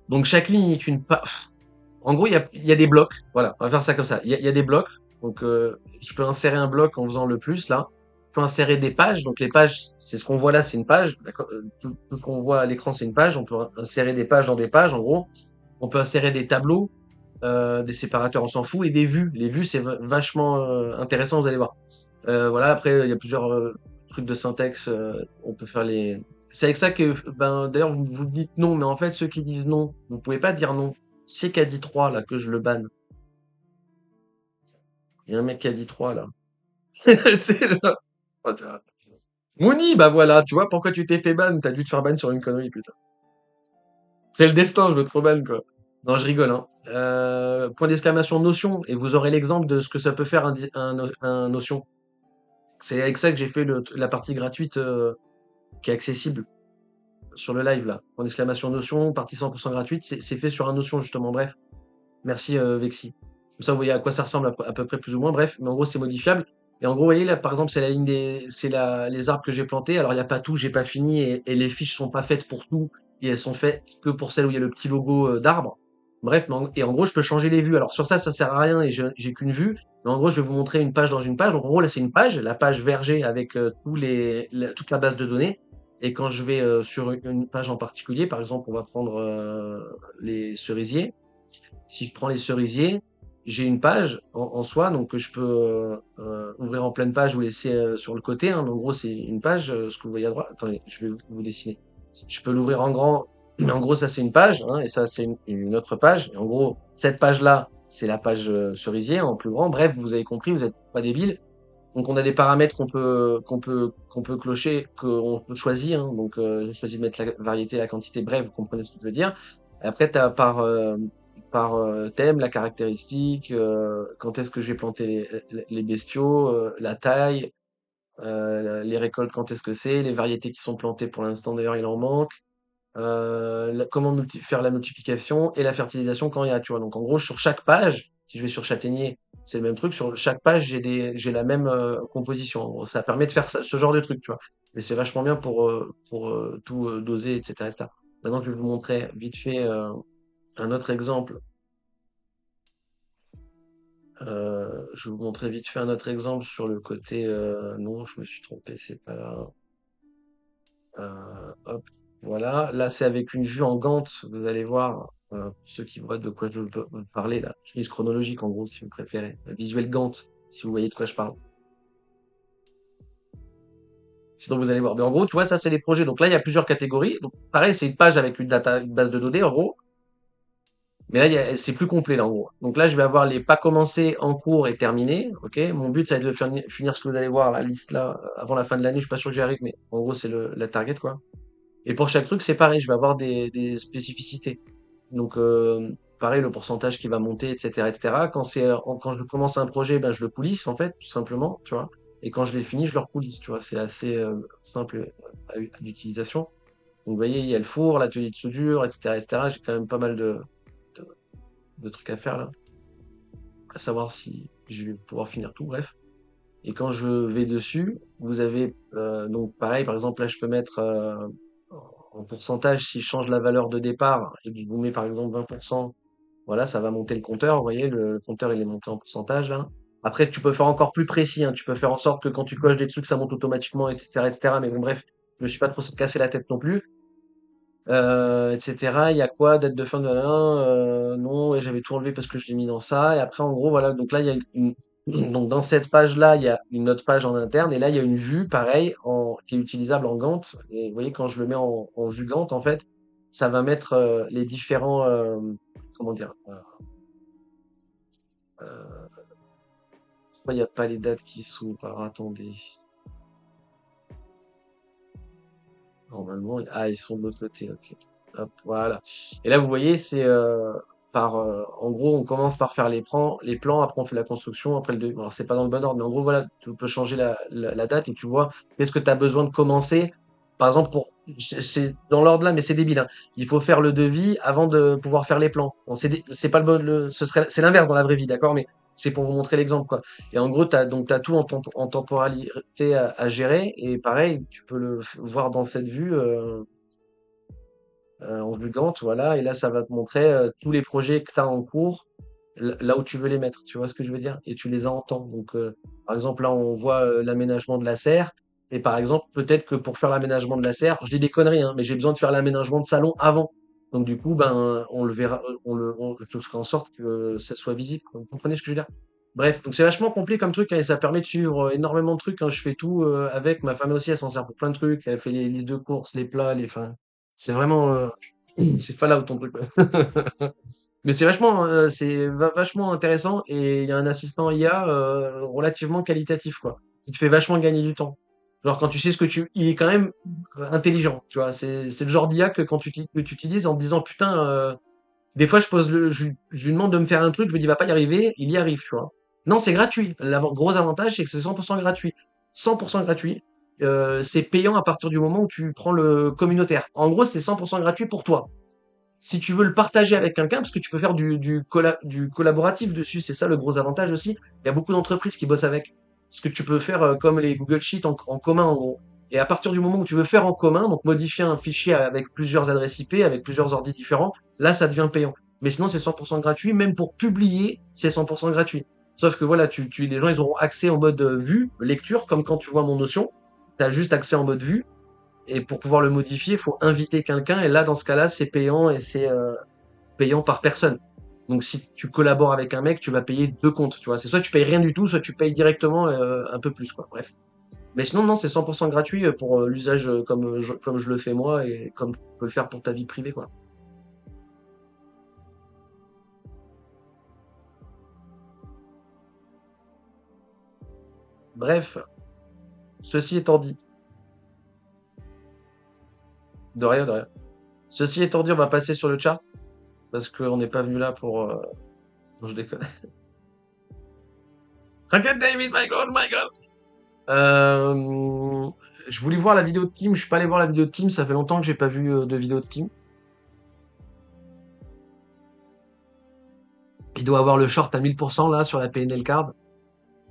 Donc chaque ligne est une. En gros, il y a des blocs. Voilà, on va faire ça comme ça. Il y a des blocs. Donc, je peux insérer un bloc en faisant le plus, là. Je peux insérer des pages. Donc, les pages, c'est ce qu'on voit là, c'est une page. D'accord. Tout ce qu'on voit à l'écran, c'est une page. On peut insérer des pages dans des pages, en gros. On peut insérer des tableaux, des séparateurs, on s'en fout, et des vues. Les vues, c'est vachement intéressant, vous allez voir. Voilà, après, il y a plusieurs trucs de syntaxe. On peut faire les... C'est avec ça que, ben, d'ailleurs, vous dites non, mais en fait, ceux qui disent non, vous pouvez pas dire non. C'est qu'a dit 3 là, que je le banne. Il y a un mec qui a dit 3 là. Tu sais, là. Oh, Mouni, bah voilà, tu vois, pourquoi tu t'es fait ban? T'as dû te faire ban sur une connerie, putain. C'est le destin, je veux trop ban, quoi. Non, je rigole, hein. Point d'exclamation Notion, et vous aurez l'exemple de ce que ça peut faire un Notion. C'est avec ça que j'ai fait la partie gratuite qui est accessible sur le live, là. Point d'exclamation Notion, partie 100% gratuite, c'est fait sur un Notion, justement, bref. Merci, Vexi. Comme ça, vous voyez à quoi ça ressemble à peu près plus ou moins, bref, mais en gros, c'est modifiable. Et en gros, vous voyez là, par exemple, c'est la ligne c'est les arbres que j'ai plantés. Alors, il n'y a pas tout, j'ai pas fini et les fiches sont pas faites pour tout et elles sont faites que pour celles où il y a le petit logo d'arbre. Bref, et en gros, je peux changer les vues. Alors, sur ça sert à rien et j'ai qu'une vue. Mais en gros, je vais vous montrer une page dans une page. Donc, en gros, là, c'est une page, la page verger avec toute la base de données. Et quand je vais sur une page en particulier, par exemple, on va prendre les cerisiers. Si je prends les cerisiers, j'ai une page en soi, donc que je peux ouvrir en pleine page ou laisser sur le côté, hein. Mais en gros, c'est une page, ce que vous voyez à droite. Attendez, je vais vous dessiner. Je peux l'ouvrir en grand, mais en gros, ça c'est une page, hein, et ça c'est une autre page. Et en gros, cette page-là, c'est la page cerisier en plus grand. Bref, vous avez compris, vous n'êtes pas débile. Donc on a des paramètres qu'on peut clocher, qu'on peut choisir, hein. Donc j'ai choisi de mettre la variété, la quantité, bref, vous comprenez ce que je veux dire. Et après, tu as par thème, la caractéristique, quand est-ce que j'ai planté les bestiaux, la taille, les récoltes, quand est-ce que c'est, les variétés qui sont plantées pour l'instant, d'ailleurs il en manque, comment faire la multiplication et la fertilisation quand il y a, tu vois. Donc en gros, sur chaque page, si je vais sur châtaignier, c'est le même truc. Sur chaque page, j'ai la même composition. En gros, ça permet de faire ce genre de truc, tu vois. Mais c'est vachement bien pour tout doser, etc., etc. Maintenant, je vais vous montrer vite fait un autre exemple. Je vais vous montrer vite fait un autre exemple sur le côté. Non, je me suis trompé, c'est pas là. Hop, voilà. Là, c'est avec une vue en Gantt. Vous allez voir, pour ceux qui voient de quoi je peux vous parler là. Je lis chronologique en gros, si vous préférez. Visuel Gantt, si vous voyez de quoi je parle. Sinon, vous allez voir. Mais en gros, tu vois, ça, c'est les projets. Donc là, il y a plusieurs catégories. Donc, pareil, c'est une page avec une base de données, en gros. Mais là, c'est plus complet, là, en gros. Donc là, je vais avoir les pas commencés, en cours et terminés. Ok. Mon but, ça va être de finir ce que vous allez voir, la liste là, avant la fin de l'année. Je suis pas sûr que j'y arrive, mais en gros, c'est la target, quoi. Et pour chaque truc, c'est pareil. Je vais avoir des spécificités. Donc, pareil, le pourcentage qui va monter, etc., etc. Quand je commence un projet, ben, je le coulisse, en fait, tout simplement, tu vois. Et quand je l'ai fini, je le recoulisse, tu vois. C'est assez simple à l'utilisation. Donc, vous voyez, il y a le four, l'atelier de soudure, etc., etc. J'ai quand même pas mal de, de trucs à faire là. À savoir si je vais pouvoir finir tout, bref. Et quand je vais dessus, vous avez donc pareil, par exemple, là, je peux mettre en pourcentage, si je change la valeur de départ et que je vous mets par exemple 20%. Voilà, ça va monter le compteur. Vous voyez, le compteur, il est monté en pourcentage, là. Après, tu peux faire encore plus précis, hein. Tu peux faire en sorte que quand tu coches des trucs, ça monte automatiquement, etc., etc. Mais bon, bref, je me suis pas trop cassé la tête non plus. Etc. Il y a quoi? Date de fin de non, et j'avais tout enlevé parce que je l'ai mis dans ça. Et après, en gros, voilà. Donc là, il y a donc dans cette page-là, il y a une autre page en interne. Et là, il y a une vue, pareil, qui est utilisable en Gantt. Et vous voyez, quand je le mets en vue Gantt, en fait, ça va mettre les différents, comment dire, pourquoi il n'y a pas les dates qui s'ouvrent? Alors, attendez. Normalement, ils sont de l'autre côté. Ok. Hop, voilà. Et là, vous voyez, c'est en gros, on commence par faire les plans, après on fait la construction, après le devis. Alors, c'est pas dans le bon ordre, mais en gros, voilà, tu peux changer la date et tu vois qu'est-ce que tu as besoin de commencer. Par exemple, c'est dans l'ordre là, mais c'est débile, hein. Il faut faire le devis avant de pouvoir faire les plans. Bon, c'est pas le bon, c'est l'inverse dans la vraie vie, d'accord? Mais c'est pour vous montrer l'exemple, quoi. Et en gros, t'as tout en temporalité à gérer. Et pareil, tu peux le voir dans cette vue, en vue Gantt, voilà. Et là, ça va te montrer tous les projets que tu as en cours, là où tu veux les mettre. Tu vois ce que je veux dire? Et tu les as en temps. Donc, par exemple, là, on voit l'aménagement de la serre. Et par exemple, peut-être que pour faire l'aménagement de la serre, je dis des conneries, hein, mais j'ai besoin de faire l'aménagement de salon avant. Donc, du coup, ben, on le verra, je ferai en sorte que ça soit visible, quoi. Vous comprenez ce que je veux dire? Bref, donc c'est vachement complet comme truc, hein, et ça permet de suivre énormément de trucs, hein. Je fais tout avec. Ma femme aussi, elle s'en sert pour plein de trucs. Elle fait les listes de courses, les plats, enfin, c'est vraiment, c'est Fallout ton truc, ouais. Mais c'est vachement, vachement intéressant et il y a un assistant IA relativement qualitatif, quoi, qui te fait vachement gagner du temps. Genre quand tu sais il est quand même intelligent, tu vois. C'est le genre d'IA que que tu utilises en te disant putain, des fois je lui demande de me faire un truc, je me dis il va pas y arriver, il y arrive, tu vois. Non, c'est gratuit. Le gros avantage, c'est que c'est 100% gratuit. 100% gratuit. C'est payant à partir du moment où tu prends le communautaire. En gros, c'est 100% gratuit pour toi. Si tu veux le partager avec quelqu'un, parce que tu peux faire du collaboratif dessus, c'est ça le gros avantage aussi. Il y a beaucoup d'entreprises qui bossent avec. ce que tu peux faire comme les Google Sheets en commun en gros. Et à partir du moment où tu veux faire en commun, donc modifier un fichier avec plusieurs adresses IP, avec plusieurs ordis différents, là ça devient payant. Mais sinon c'est 100% gratuit, même pour publier, c'est 100% gratuit. Sauf que voilà, les gens ils auront accès en mode vue, lecture, comme quand tu vois mon Notion, tu as juste accès en mode vue, et pour pouvoir le modifier, il faut inviter quelqu'un, et là dans ce cas-là c'est payant, et c'est payant par personne. Donc si tu collabores avec un mec, tu vas payer deux comptes, tu vois. C'est soit tu payes rien du tout, soit tu payes directement un peu plus, quoi. Bref. Mais sinon, non, c'est 100% gratuit pour l'usage comme je le fais moi et comme tu peux le faire pour ta vie privée, quoi. Bref, ceci étant dit, de rien, de rien. Ceci étant dit, on va passer sur le chart parce qu'on n'est pas venu là pour. Non, je déconne. T'inquiète, David, my god, my god. Je voulais voir la vidéo de Kim, je suis pas allé voir la vidéo de Kim, ça fait longtemps que j'ai pas vu de vidéo de Kim. Il doit avoir le short à 1000% là sur la PNL card.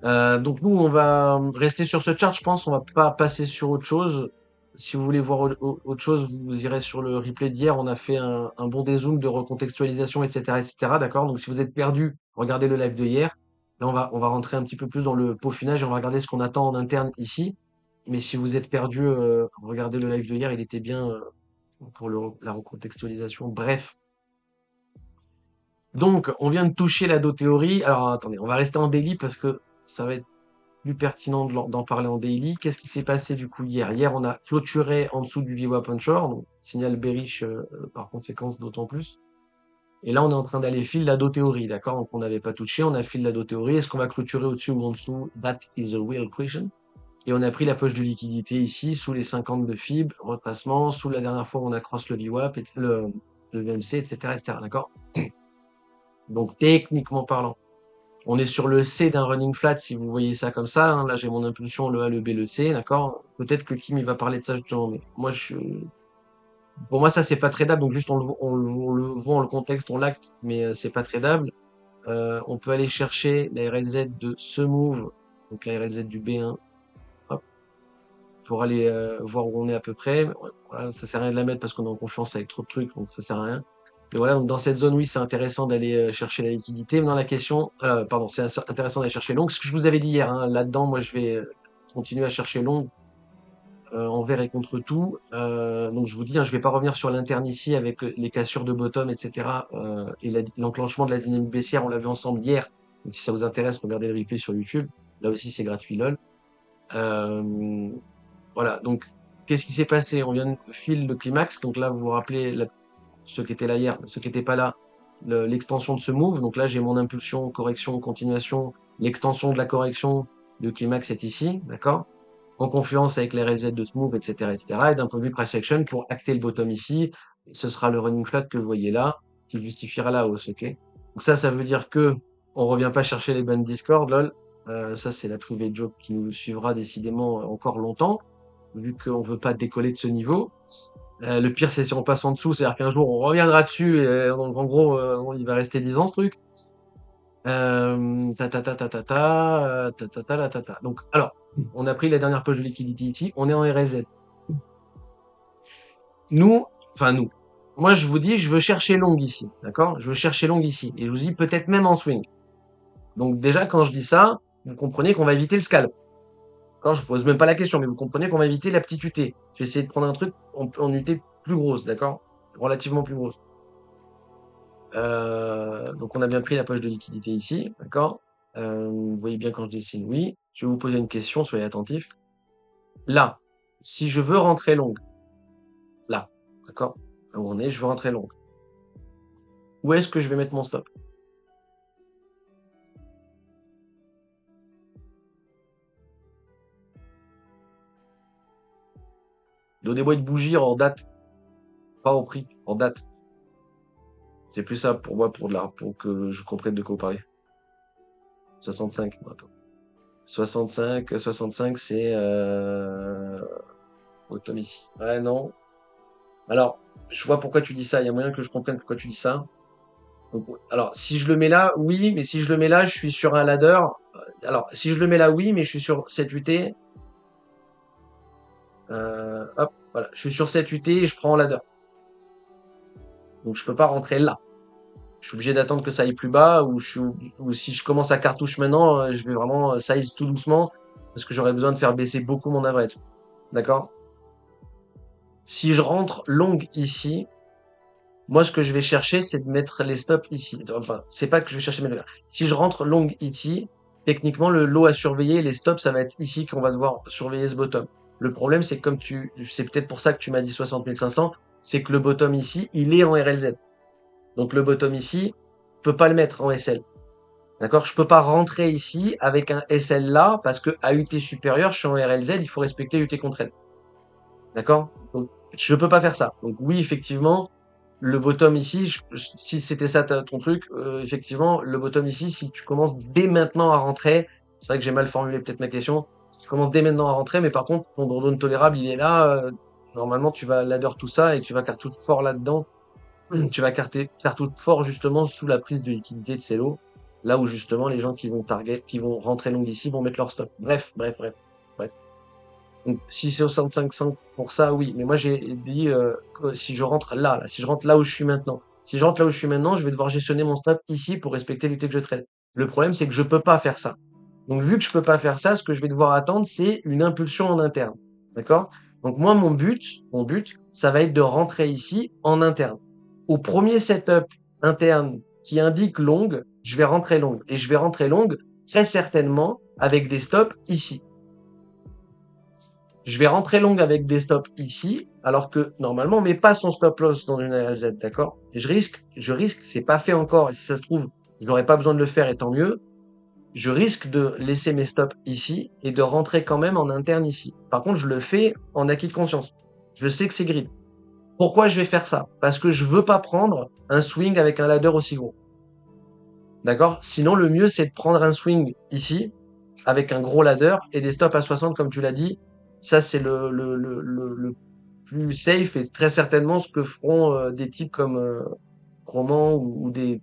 Donc nous, on va rester sur ce chart, je pense. On va pas passer sur autre chose. Si vous voulez voir autre chose, vous irez sur le replay d'hier. On a fait un bon dézoom de recontextualisation, etc., etc. D'accord? Donc si vous êtes perdu, regardez le live de hier. Là, on va rentrer un petit peu plus dans le peaufinage et on va regarder ce qu'on attend en interne ici. Mais si vous êtes perdu, regardez le live de hier. Il était bien pour la recontextualisation. Bref. Donc, on vient de toucher la do-théorie. Alors, attendez, on va rester en daily parce que ça va être plus pertinent d'en parler en daily. Qu'est-ce qui s'est passé du coup hier? Hier, on a clôturé en dessous du VWAP Onshore, donc signal bearish par conséquence d'autant plus. Et là, on est en train d'aller fil la do-théorie, d'accord? Donc, on n'avait pas touché, on a fil la do-théorie. Est-ce qu'on va clôturer au-dessus ou en dessous? That is the real question. Et on a pris la poche de liquidité ici, sous les 50 de FIB, retracement, sous la dernière fois où on a cross le VWAP, le VMC, etc., etc., d'accord? Donc, techniquement parlant, on est sur le C d'un running flat, si vous voyez ça comme ça. Hein. Là, j'ai mon impulsion, le A, le B, le C, d'accord? Peut-être que Kim, il va parler de ça justement, mais moi, pour moi, ça, c'est pas tradable. Donc, juste, on le voit, on le contexte, on l'acte, mais c'est pas tradable. On peut aller chercher la RLZ de ce move, donc la RLZ du B1, hop, pour aller voir où on est à peu près. Voilà, ça sert à rien de la mettre parce qu'on est en confiance avec trop de trucs, donc ça sert à rien. Et voilà, donc dans cette zone, oui, c'est intéressant d'aller chercher la liquidité. Maintenant, la question, pardon, c'est intéressant d'aller chercher long. Ce que je vous avais dit hier, hein, là-dedans, moi, je vais continuer à chercher long envers et contre tout. Donc, je vous dis, hein, je vais pas revenir sur l'interne ici avec les cassures de bottom, etc. Et l'enclenchement de la dynamique baissière, on l'a vu ensemble hier. Donc, si ça vous intéresse, regardez le replay sur YouTube. Là aussi, c'est gratuit, lol. Voilà, donc, qu'est-ce qui s'est passé? On vient de fil le climax. Donc là, vous vous rappelez ceux qui étaient là hier, ceux qui n'étaient pas là, l'extension de ce move. Donc là, j'ai mon impulsion, correction, continuation. L'extension de la correction de climax est ici, d'accord? En confluence avec les RLZ de ce move, etc., etc. Et d'un point de vue price action, pour acter le bottom ici, ce sera le running flat que vous voyez là, qui justifiera la hausse, ok? Donc ça veut dire que on revient pas chercher les bandes Discord, lol. Ça, c'est la private joke qui nous suivra décidément encore longtemps, vu qu'on veut pas décoller de ce niveau. Le pire, c'est si on passe en dessous, c'est-à-dire qu'un jour on reviendra dessus, et donc en gros, il va rester 10 ans ce truc. Ta ta ta ta ta ta, ta ta ta la ta ta. Donc, alors, on a pris la dernière poche de liquidité ici, on est en RLZ. Nous, moi je vous dis, je veux chercher long ici, d'accord? Je veux chercher long ici, et je vous dis peut-être même en swing. Donc déjà, quand je dis ça, vous comprenez qu'on va éviter le scalp. Alors, je vous pose même pas la question, mais vous comprenez qu'on va éviter la petite UT. Je vais essayer de prendre un truc en UT plus grosse, d'accord? Relativement plus grosse. Donc on a bien pris la poche de liquidité ici, d'accord? Vous voyez bien quand je dessine, oui. Je vais vous poser une question, soyez attentifs. Là, si je veux rentrer long, là, d'accord? Là où on est, je veux rentrer long. Où est-ce que je vais mettre mon stop? Donnez-moi une bougie en date, pas au prix, en date. C'est plus ça pour moi, pour que je comprenne de quoi vous parlez. 65, attends. 65, c'est automne ici. Ouais, non. Alors, je vois pourquoi tu dis ça. Il y a moyen que je comprenne pourquoi tu dis ça. Donc, alors, si je le mets là, oui, mais si je le mets là, je suis sur un ladder. Alors, si je le mets là, oui, mais je suis sur 7 UT. Hop, voilà. Je suis sur 7 UT et je prends un ladder. Donc, je peux pas rentrer là. Je suis obligé d'attendre que ça aille plus bas ou si je commence à cartouche maintenant, je vais vraiment size tout doucement parce que j'aurais besoin de faire baisser beaucoup mon average. D'accord? Si je rentre long ici, moi, ce que je vais chercher, c'est de mettre les stops ici. Enfin, c'est pas que je vais chercher mes. Si je rentre long ici, techniquement, le lot à surveiller, les stops, ça va être ici qu'on va devoir surveiller ce bottom. Le problème, c'est que c'est peut-être pour ça que tu m'as dit 60 500, c'est que le bottom ici, il est en RLZ. Donc, le bottom ici, je peux pas le mettre en SL. D'accord? Je peux pas rentrer ici avec un SL là, parce que à UT supérieur, je suis en RLZ, il faut respecter UT contre L. D'accord? Donc, je peux pas faire ça. Donc, oui, effectivement, le bottom ici, si c'était ça ton truc, effectivement, le bottom ici, si tu commences dès maintenant à rentrer, c'est vrai que j'ai mal formulé peut-être ma question, si tu commences dès maintenant à rentrer, mais par contre, ton drawdown tolérable, il est là, normalement, tu vas ladder tout ça et tu vas cartouche fort là-dedans. Tu vas cartouche fort justement sous la prise de liquidité de ces lots, là où justement les gens qui vont qui vont rentrer long ici vont mettre leur stop. Bref, bref, bref, bref. Donc, si c'est 65 pour ça, oui. Mais moi, j'ai dit, que si je rentre là, si je rentre là où je suis maintenant, si je rentre là où je suis maintenant, je vais devoir gestionner mon stop ici pour respecter l'UT que je trade. Le problème, c'est que je peux pas faire ça. Donc, vu que je peux pas faire ça, ce que je vais devoir attendre, c'est une impulsion en interne. D'accord? Donc, moi, mon but, ça va être de rentrer ici en interne. Au premier setup interne qui indique long, je vais rentrer long. Et je vais rentrer long très certainement avec des stops ici. Je vais rentrer long avec des stops ici, alors que normalement on met pas son stop loss dans une RLZ, d'accord? Et je risque, c'est pas fait encore, et si ça se trouve, je n'aurais pas besoin de le faire et tant mieux. Je risque de laisser mes stops ici et de rentrer quand même en interne ici. Par contre, je le fais en acquis de conscience. Je sais que c'est grid. Pourquoi je vais faire ça? Parce que je veux pas prendre un swing avec un ladder aussi gros. D'accord? Sinon, le mieux, c'est de prendre un swing ici, avec un gros ladder et des stops à 60, comme tu l'as dit. Ça, c'est le plus safe et très certainement ce que feront des types comme Roman ou des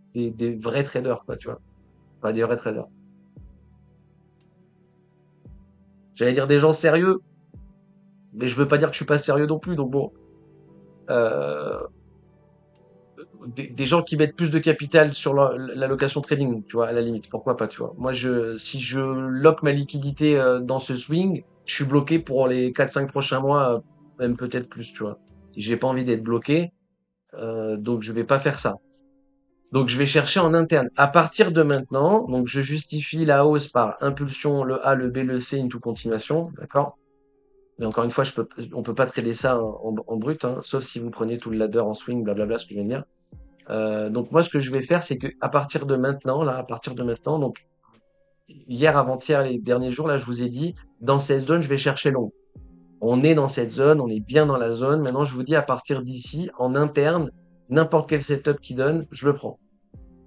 vrais traders, quoi, tu vois. Pas des vrais traders. J'allais dire des gens sérieux, mais je veux pas dire que je suis pas sérieux non plus. Donc bon, euh, des gens qui mettent plus de capital sur l'allocation trading, tu vois, à la limite, pourquoi pas, tu vois. Moi, si je lock ma liquidité dans ce swing, je suis bloqué pour les 4-5 prochains mois, même peut-être plus, tu vois. J'ai pas envie d'être bloqué, donc je vais pas faire ça. Donc je vais chercher en interne. À partir de maintenant, donc je justifie la hausse par impulsion, le A, le B, le C, into continuation, d'accord? Mais encore une fois, on peut pas trader ça en brut, hein, sauf si vous prenez tout le ladder en swing, blablabla, ce que je viens de dire. Donc moi, ce que je vais faire, c'est que à partir de maintenant, donc hier, avant-hier, les derniers jours, là, je vous ai dit, dans cette zone, je vais chercher long. On est dans cette zone, on est bien dans la zone. Maintenant, je vous dis, à partir d'ici, en interne, n'importe quel setup qui donne, je le prends.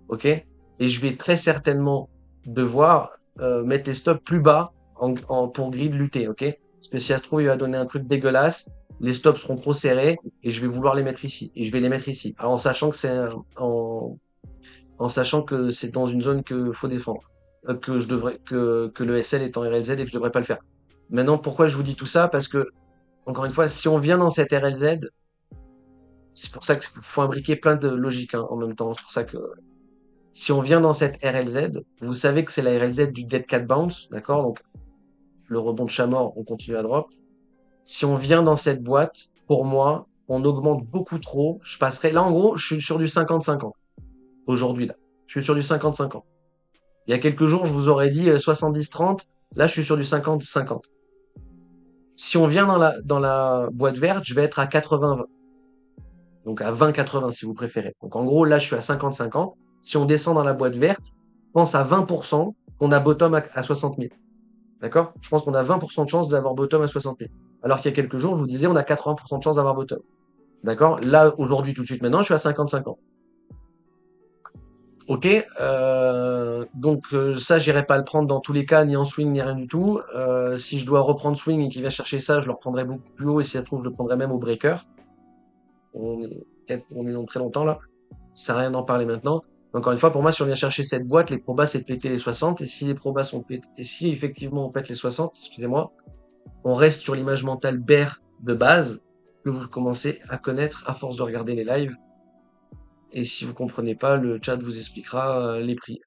OK? Et je vais très certainement devoir mettre les stops plus bas pour grid lutter. OK? Parce que si ça se trouve, il va donner un truc dégueulasse. Les stops seront trop serrés et je vais vouloir les mettre ici. Et je vais les mettre ici. Alors, en sachant que en sachant que c'est dans une zone que faut défendre, que le SL est en RLZ et que je devrais pas le faire. Maintenant, pourquoi je vous dis tout ça? Parce que, encore une fois, si on vient dans cette RLZ, c'est pour ça qu'il faut imbriquer plein de logiques en même temps. C'est pour ça que si on vient dans cette RLZ, vous savez que c'est la RLZ du Dead Cat Bounce, d'accord? Donc, le rebond de chat mort, on continue à drop. Si on vient dans cette boîte, pour moi, on augmente beaucoup trop. Je passerai, là, en gros, je suis sur du 50-50. Aujourd'hui, là. Je suis sur du 50-50. Il y a quelques jours, je vous aurais dit 70-30. Là, je suis sur du 50-50. Si on vient dans la boîte verte, je vais être à 80-20. Donc à 20-80 si vous préférez. Donc en gros, là, je suis à 50-50. Si on descend dans la boîte verte, je pense à 20% qu'on a bottom à 60 000. D'accord? Je pense qu'on a 20% de chance d'avoir bottom à 60 000. Alors qu'il y a quelques jours, je vous disais, on a 80% de chance d'avoir bottom. D'accord? Là, aujourd'hui, tout de suite, maintenant, je suis à 50-50. Ok, donc ça, j'irai pas le prendre dans tous les cas, ni en swing, ni rien du tout. Si je dois reprendre swing et qu'il va chercher ça, je le reprendrai beaucoup plus haut et si ça se trouve, je le prendrai même au breaker. On est dans très longtemps là. Ça sert à rien d'en parler maintenant. Encore une fois, pour moi, si on vient chercher cette boîte, les probas, c'est de péter les 60. Et si les probas sont pétés, et si effectivement on pète les 60, excusez-moi, on reste sur l'image mentale bear de base que vous commencez à connaître à force de regarder les lives. Et si vous comprenez pas, le chat vous expliquera les prix.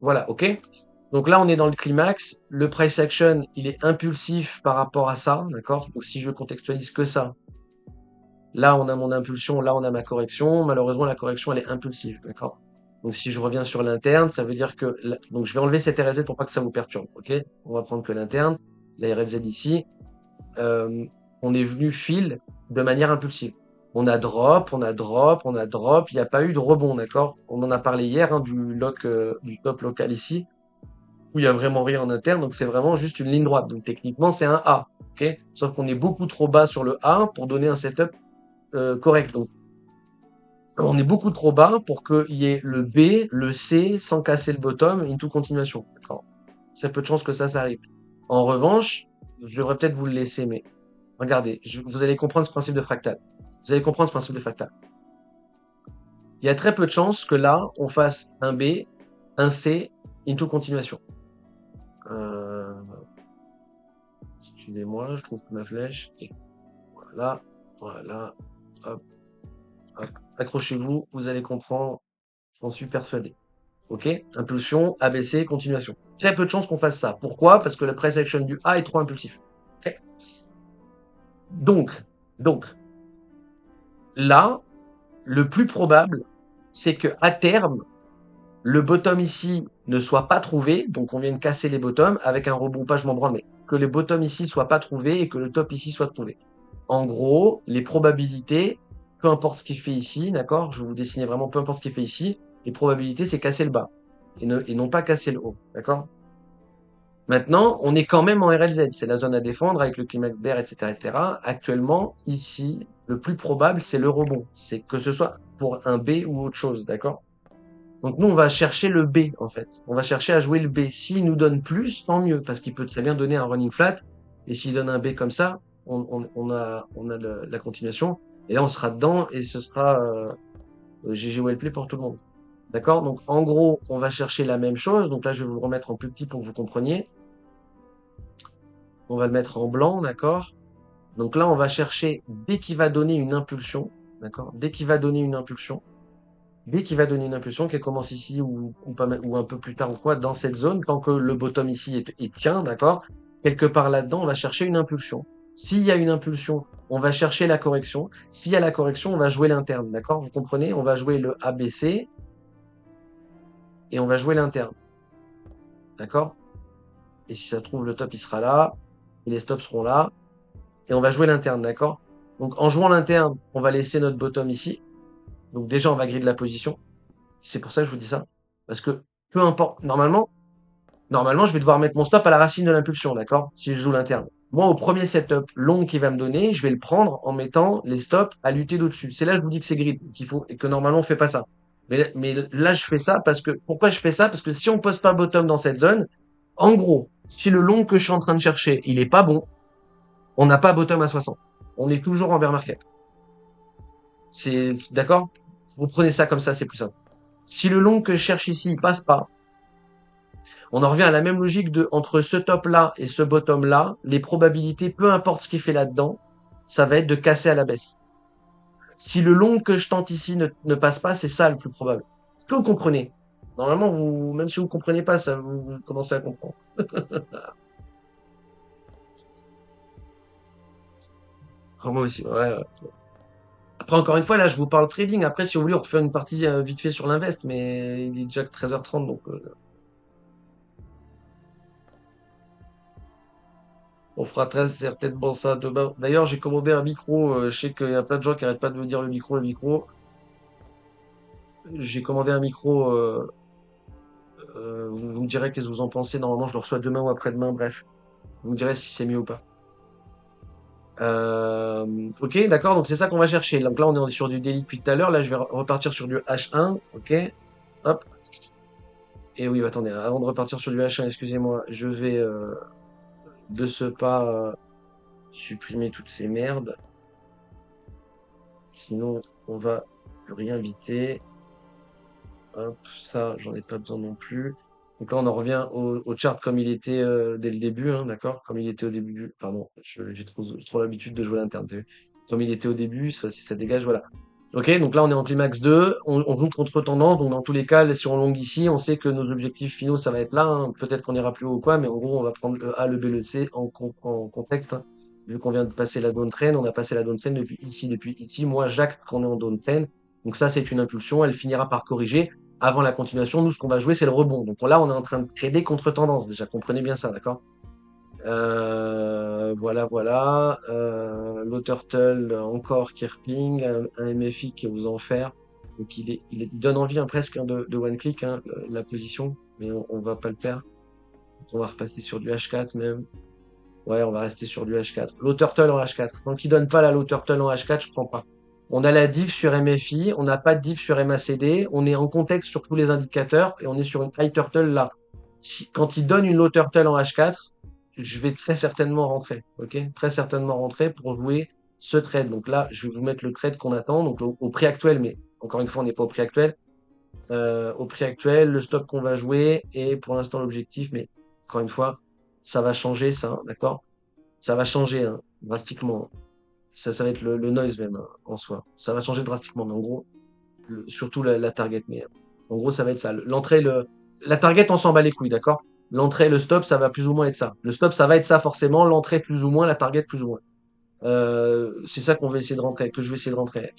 Voilà, ok. Donc là, on est dans le climax. Le price action, il est impulsif par rapport à ça, d'accord? Donc si je contextualise que ça, là, on a mon impulsion, là, on a ma correction. Malheureusement, la correction, elle est impulsive, d'accord? Donc si je reviens sur l'interne, ça veut dire que... Donc je vais enlever cette RLZ pour pas que ça vous perturbe, ok? On va prendre que l'interne, la RLZ ici. Euh, on est venu fil de manière impulsive. On a drop, on a drop, on a drop. Il n'y a pas eu de rebond, d'accord? On en a parlé hier du lock, du top local ici, où il y a vraiment rien en interne. Donc c'est vraiment juste une ligne droite. Donc techniquement, c'est un A, ok? Sauf qu'on est beaucoup trop bas sur le A pour donner un setup correct. Donc on est beaucoup trop bas pour qu'il y ait le B, le C sans casser le bottom, into continuation. D'accord? Très peu de chances que ça arrive. En revanche, je devrais peut-être vous le laisser, mais regardez, vous allez comprendre ce principe de fractal. Vous allez comprendre ce principe de fractal. Il y a très peu de chances que là, on fasse un B, un C, into continuation. Excusez-moi, je trouve ma flèche. Et voilà, voilà, hop, hop. Accrochez-vous, vous allez comprendre, j'en suis persuadé. Ok? Impulsion, ABC, continuation. Très peu de chances qu'on fasse ça. Pourquoi? Parce que la price action du A est trop impulsif. Ok? Donc, là, le plus probable, c'est que à terme, le bottom ici ne soit pas trouvé, donc on vient de casser les bottoms avec un rebond, pas je m'en branle, mais que les bottoms ici soient pas trouvés et que le top ici soit trouvé. En gros, les probabilités, peu importe ce qu'il fait ici, d'accord? Je vais vous dessiner vraiment peu importe ce qu'il fait ici, les probabilités c'est casser le bas et non pas casser le haut, d'accord? Maintenant, on est quand même en RLZ, c'est la zone à défendre avec le climax bear, etc., etc. Actuellement, ici, le plus probable, c'est le rebond. C'est que ce soit pour un B ou autre chose, d'accord? Donc nous, on va chercher le B, en fait. On va chercher à jouer le B. S'il nous donne plus, tant mieux, parce qu'il peut très bien donner un running flat. Et s'il donne un B comme ça, on a la continuation. Et là, on sera dedans et ce sera GG well play pour tout le monde. D'accord? Donc en gros, on va chercher la même chose. Donc là, je vais vous le remettre en plus petit pour que vous compreniez. On va le mettre en blanc, d'accord? Donc là, on va chercher dès qu'il va donner une impulsion, d'accord? Dès qu'il va donner une impulsion, qu'elle commence ici ou, pas, ou un peu plus tard ou quoi, dans cette zone, tant que le bottom ici est tient, d'accord? Quelque part là-dedans, on va chercher une impulsion. S'il y a une impulsion, on va chercher la correction. S'il y a la correction, on va jouer l'interne, d'accord? Vous comprenez? On va jouer le ABC et on va jouer l'interne, d'accord? Et si ça se trouve, le top, il sera là, et les stops seront là, et on va jouer l'interne, d'accord? Donc, en jouant l'interne, on va laisser notre bottom ici. Donc, déjà, on va griller de la position. C'est pour ça que je vous dis ça. Parce que, peu importe, normalement, je vais devoir mettre mon stop à la racine de l'impulsion, d'accord? Si je joue l'interne. Moi, au premier setup long qu'il va me donner, je vais le prendre en mettant les stops à lutter d'au-dessus. C'est là que je vous dis que c'est grid, qu'il faut, et que normalement, on fait pas ça. Mais là, je fais ça parce que, pourquoi je fais ça? Parce que si on pose pas bottom dans cette zone, en gros, si le long que je suis en train de chercher, il est pas bon, on n'a pas bottom à 60. On est toujours en bear market. C'est, d'accord? Vous prenez ça comme ça, c'est plus simple. Si le long que je cherche ici, il passe pas, on en revient à la même logique de entre ce top-là et ce bottom-là, les probabilités, peu importe ce qui est fait là-dedans, ça va être de casser à la baisse. Si le long que je tente ici ne passe pas, c'est ça le plus probable. Est-ce que vous comprenez? Normalement, vous, même si vous comprenez pas, ça, vous commencez à comprendre. Moi aussi, ouais, ouais. Après, encore une fois, là, je vous parle trading. Après, si vous voulez, on refait une partie vite fait sur l'invest, mais il est déjà 13h30, donc on fera très certainement ça demain. D'ailleurs, j'ai commandé un micro. Je sais qu'il y a plein de gens qui arrêtent pas de me dire le micro, le micro. J'ai commandé un micro. Vous me direz qu'est-ce que vous en pensez. Normalement, je le reçois demain ou après-demain. Bref, vous me direz si c'est mieux ou pas. Ok, d'accord. Donc c'est ça qu'on va chercher. Donc là, on est sur du daily depuis tout à l'heure. Là, je vais repartir sur du H1. Ok. Hop. Et oui, attendez. Avant de repartir sur du H1, excusez-moi, je vais de ce pas supprimer toutes ces merdes. Sinon, on va plus rien éviter. Hop, ça, j'en ai pas besoin non plus. Donc là, on en revient au chart comme il était dès le début, hein, d'accord? Comme il était au début. Pardon, j'ai trop l'habitude de jouer à l'interne. T'as vu. Comme il était au début, ça, si ça dégage, voilà. Ok, donc là, on est en climax 2. On joue contre tendance. Donc dans tous les cas, si on longue ici, on sait que nos objectifs finaux, ça va être là, hein. Peut-être qu'on ira plus haut ou quoi, mais en gros, on va prendre le A, le B, le C en contexte, hein. Vu qu'on vient de passer la downtrend, on a passé la downtrend depuis ici. Depuis ici, moi, j'acte qu'on est en downtrend. Donc ça, c'est une impulsion. Elle finira par corriger avant la continuation. Nous, ce qu'on va jouer, c'est le rebond. Donc là, on est en train de trader contre tendance. Déjà, comprenez bien ça, d'accord? Voilà, voilà. Low Turtle, encore Kirping, un MFI qui vous en faire. Donc il donne envie, hein, presque, hein, de one click, hein, la position, mais on va pas le faire. Donc, on va repasser sur du H4 même. Ouais, on va rester sur du H4. Low Turtle en H4. Donc il donne pas la Low Turtle en H4, je prends pas. On a la div sur MFI, on n'a pas de div sur MACD, on est en contexte sur tous les indicateurs et on est sur une high turtle là. Quand il donne une low turtle en H4, je vais très certainement rentrer, ok? Très certainement rentrer pour jouer ce trade. Donc là, je vais vous mettre le trade qu'on attend, donc au prix actuel, mais encore une fois, on n'est pas au prix actuel. Au prix actuel, le stop qu'on va jouer et pour l'instant l'objectif, mais encore une fois, ça va changer ça, hein, d'accord? Ça va changer, hein, drastiquement. Ça va être le noise même, hein, en soi. Ça va changer drastiquement, mais en gros, surtout la target. Mais en gros, ça va être ça. L'entrée, la target, on s'en bat les couilles, d'accord? L'entrée, le stop, ça va plus ou moins être ça. Le stop, ça va être ça forcément. L'entrée, plus ou moins. La target, plus ou moins. C'est ça qu'on va essayer de rentrer, que je vais essayer de rentrer.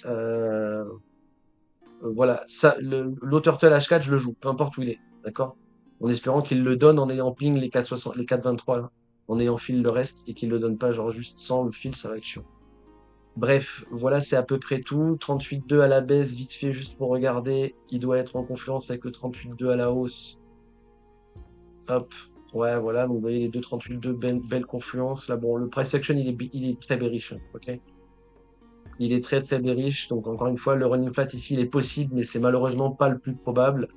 Voilà, ça, l'auturtle H4, je le joue, peu importe où il est, d'accord? En espérant qu'il le donne en ayant ping les 4,60, les 4,23, là, en ayant fil le reste, et qu'il le donne pas, genre juste sans le fil, ça va être chiant. Bref, voilà, c'est à peu près tout. 38,2 à la baisse, vite fait, juste pour regarder. Il doit être en confluence avec le 38,2 à la hausse. Hop. Ouais, voilà, donc vous voyez les deux 38,2, belle confluence. Là, bon, le price action, il est très bearish, hein, ok? Il est très très bearish. Donc, encore une fois, le running flat ici, il est possible, mais c'est malheureusement pas le plus probable.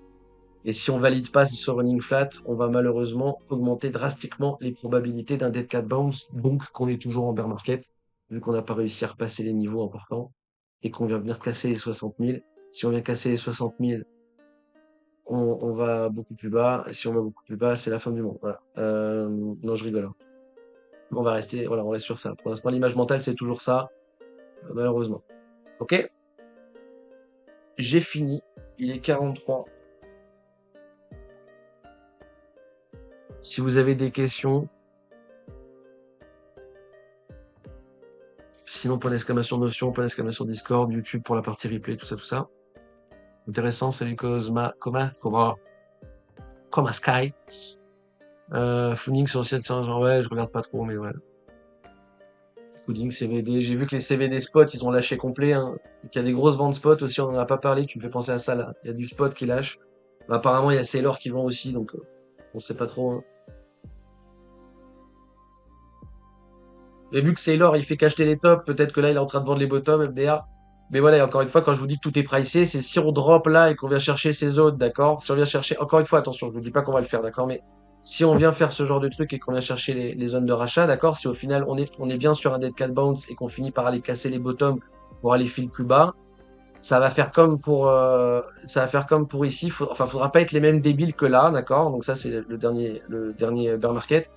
Et si on valide pas ce running flat, on va malheureusement augmenter drastiquement les probabilités d'un dead cat bounce, donc qu'on est toujours en bear market, vu qu'on n'a pas réussi à repasser les niveaux importants et qu'on vient venir casser les 60 000. Si on vient casser les 60 000, on va beaucoup plus bas. Et si on va beaucoup plus bas, c'est la fin du monde. Voilà. Non, je rigole, hein. On va rester, voilà, on reste sur ça. Pour l'instant, l'image mentale, c'est toujours ça, malheureusement. Ok, j'ai fini. Il est 43. Si vous avez des questions, sinon, point d'exclamation Notion, point d'exclamation Discord, YouTube pour la partie replay, tout ça, tout ça. Intéressant, salut Cosma, Coma Sky. Fooding sur 700, genre, ouais, je regarde pas trop, mais ouais. Fooding, CVD, j'ai vu que les CVD spots, ils ont lâché complet, hein. Et qu'il y a des grosses ventes spots aussi, on en a pas parlé, tu me fais penser à ça, là. Il y a du spot qui lâche. Bah, apparemment, il y a Sailor qui vend aussi, donc, on sait pas trop, hein. Et vu que Sailor, il fait qu'acheter les tops, peut-être que là, il est en train de vendre les bottoms, MDR. Mais voilà, et encore une fois, quand je vous dis que tout est pricé, c'est si on drop là et qu'on vient chercher ces zones, d'accord? Si on vient chercher, encore une fois, attention, je vous dis pas qu'on va le faire, d'accord? Mais si on vient faire ce genre de truc et qu'on vient chercher les zones de rachat, d'accord? Si au final, on est bien sur un dead cat bounce et qu'on finit par aller casser les bottoms pour aller fil plus bas, ça va faire comme pour ici. Faudra pas être les mêmes débiles que là, d'accord? Donc ça, c'est le dernier bear market.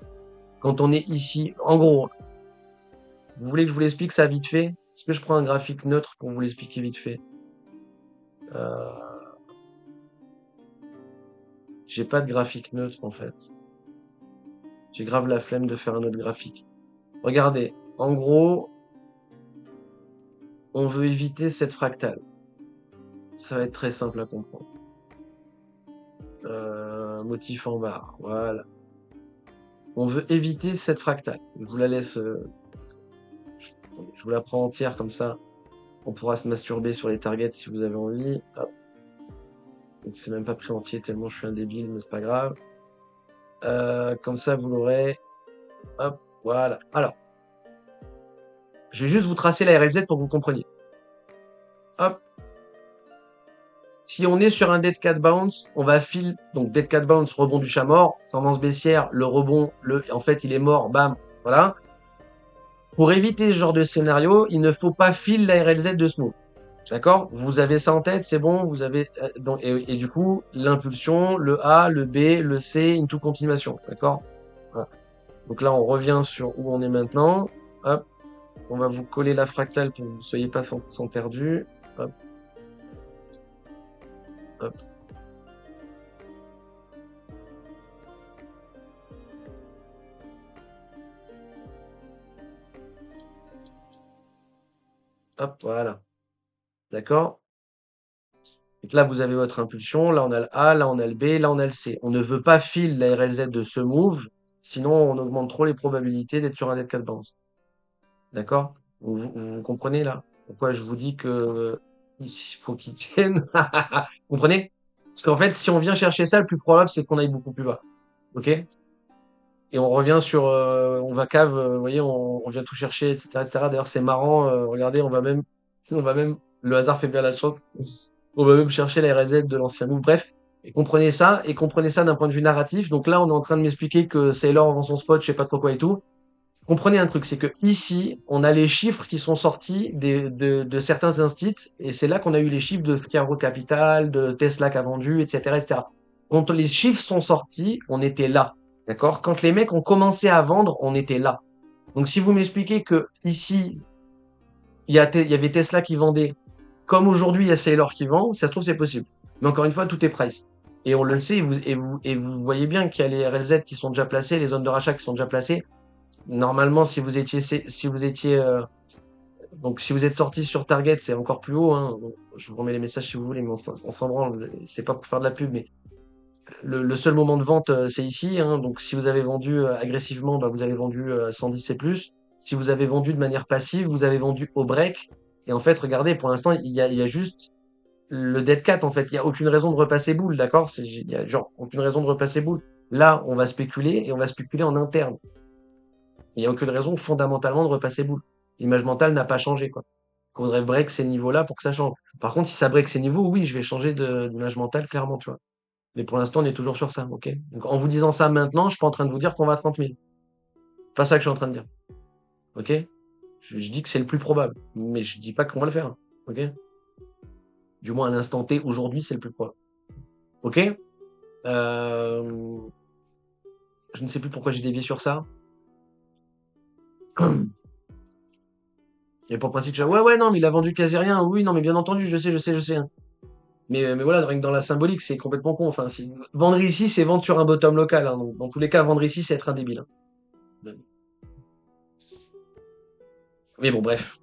Quand on est ici, en gros, vous voulez que je vous l'explique ça vite fait? Est-ce que je prends un graphique neutre pour vous l'expliquer vite fait? Euh, J'ai pas de graphique neutre en fait. J'ai grave la flemme de faire un autre graphique. Regardez, en gros, on veut éviter cette fractale. Ça va être très simple à comprendre. Motif en barre, voilà. On veut éviter cette fractale. Je vous la laisse, je vous la prends entière comme ça. On pourra se masturber sur les targets si vous avez envie. Hop. C'est même pas pris entier tellement je suis un débile, mais c'est pas grave. Comme ça, vous l'aurez. Hop, voilà. Alors, je vais juste vous tracer la RLZ pour que vous compreniez. Hop. Si on est sur un dead cat bounce, on va fil. Donc, dead cat bounce, rebond du chat mort. Tendance baissière, le rebond, en fait, il est mort, bam. Voilà. Pour éviter ce genre de scénario, il ne faut pas fil la RLZ de ce move. D'accord? Vous avez ça en tête, c'est bon, vous avez, donc, et du coup, l'impulsion, le A, le B, le C, une toute continuation. D'accord? Voilà. Donc là, on revient sur où on est maintenant. Hop. On va vous coller la fractale pour que vous ne soyez pas 100% perdu. Hop, hop, hop, voilà. D'accord? Donc là, vous avez votre impulsion. Là, on a le A, là, on a le B, là, on a le C. On ne veut pas fil la RLZ de ce move, sinon on augmente trop les probabilités d'être sur un dead cat bounce. D'accord? Vous comprenez là? Pourquoi je vous dis que il faut qu'il tienne? Vous comprenez? Parce qu'en fait, si on vient chercher ça, le plus probable, c'est qu'on aille beaucoup plus bas. Ok? Et on revient sur, on va cave, vous voyez, on vient tout chercher, etc., etc. D'ailleurs, c'est marrant. Regardez, on va même, le hasard fait bien la chance. On va même chercher la RZ de l'ancien move. Bref, et comprenez ça d'un point de vue narratif. Donc là, on est en train de m'expliquer que Sailor vend son spot, je sais pas trop quoi et tout. Comprenez un truc, c'est que ici, on a les chiffres qui sont sortis de certains instits, et c'est là qu'on a eu les chiffres de Sciarro Capital, de Tesla qui a vendu, etc., etc. Quand les chiffres sont sortis, on était là. D'accord? Quand les mecs ont commencé à vendre, on était là. Donc si vous m'expliquez que ici, il y avait Tesla qui vendait, comme aujourd'hui il y a Sailor qui vend, ça se trouve c'est possible. Mais encore une fois, tout est price. Et on le sait, et vous voyez bien qu'il y a les RLZ qui sont déjà placés, les zones de rachat qui sont déjà placées. Normalement, donc si vous êtes sorti sur Target, c'est encore plus haut, hein. Donc, je vous remets les messages si vous voulez, mais on s'en branle. C'est pas pour faire de la pub, mais le seul moment de vente, c'est ici, hein. Donc si vous avez vendu agressivement, bah, vous avez vendu à 110 et plus. Si vous avez vendu de manière passive, vous avez vendu au break. Et en fait, regardez, pour l'instant, il y a juste le dead cat, en fait. Il n'y a aucune raison de repasser boule, d'accord? Il y a genre aucune raison de repasser boule. Là, on va spéculer et on va spéculer en interne. Il n'y a aucune raison fondamentalement de repasser boule. L'image mentale n'a pas changé, quoi. Il faudrait break ces niveaux-là pour que ça change. Par contre, si ça break ces niveaux, oui, je vais changer d'image mentale, clairement, tu vois. Mais pour l'instant, on est toujours sur ça, ok? Donc, en vous disant ça maintenant, je suis pas en train de vous dire qu'on va à 30 000. C'est pas ça que je suis en train de dire, ok? Je dis que c'est le plus probable, mais je dis pas qu'on va le faire, ok? Du moins, à l'instant T, aujourd'hui, c'est le plus probable. Ok? Euh, Je ne sais plus pourquoi j'ai dévié sur ça. Et pour le principe, ouais, ouais, non, mais il a vendu quasi rien. Oui, non, mais bien entendu, je sais, hein. Mais voilà, rien que dans la symbolique, c'est complètement con. Enfin, vendre ici, c'est vendre sur un bottom local, hein. Donc, dans tous les cas, vendre ici, c'est être un débile, hein. Mais bon, bref.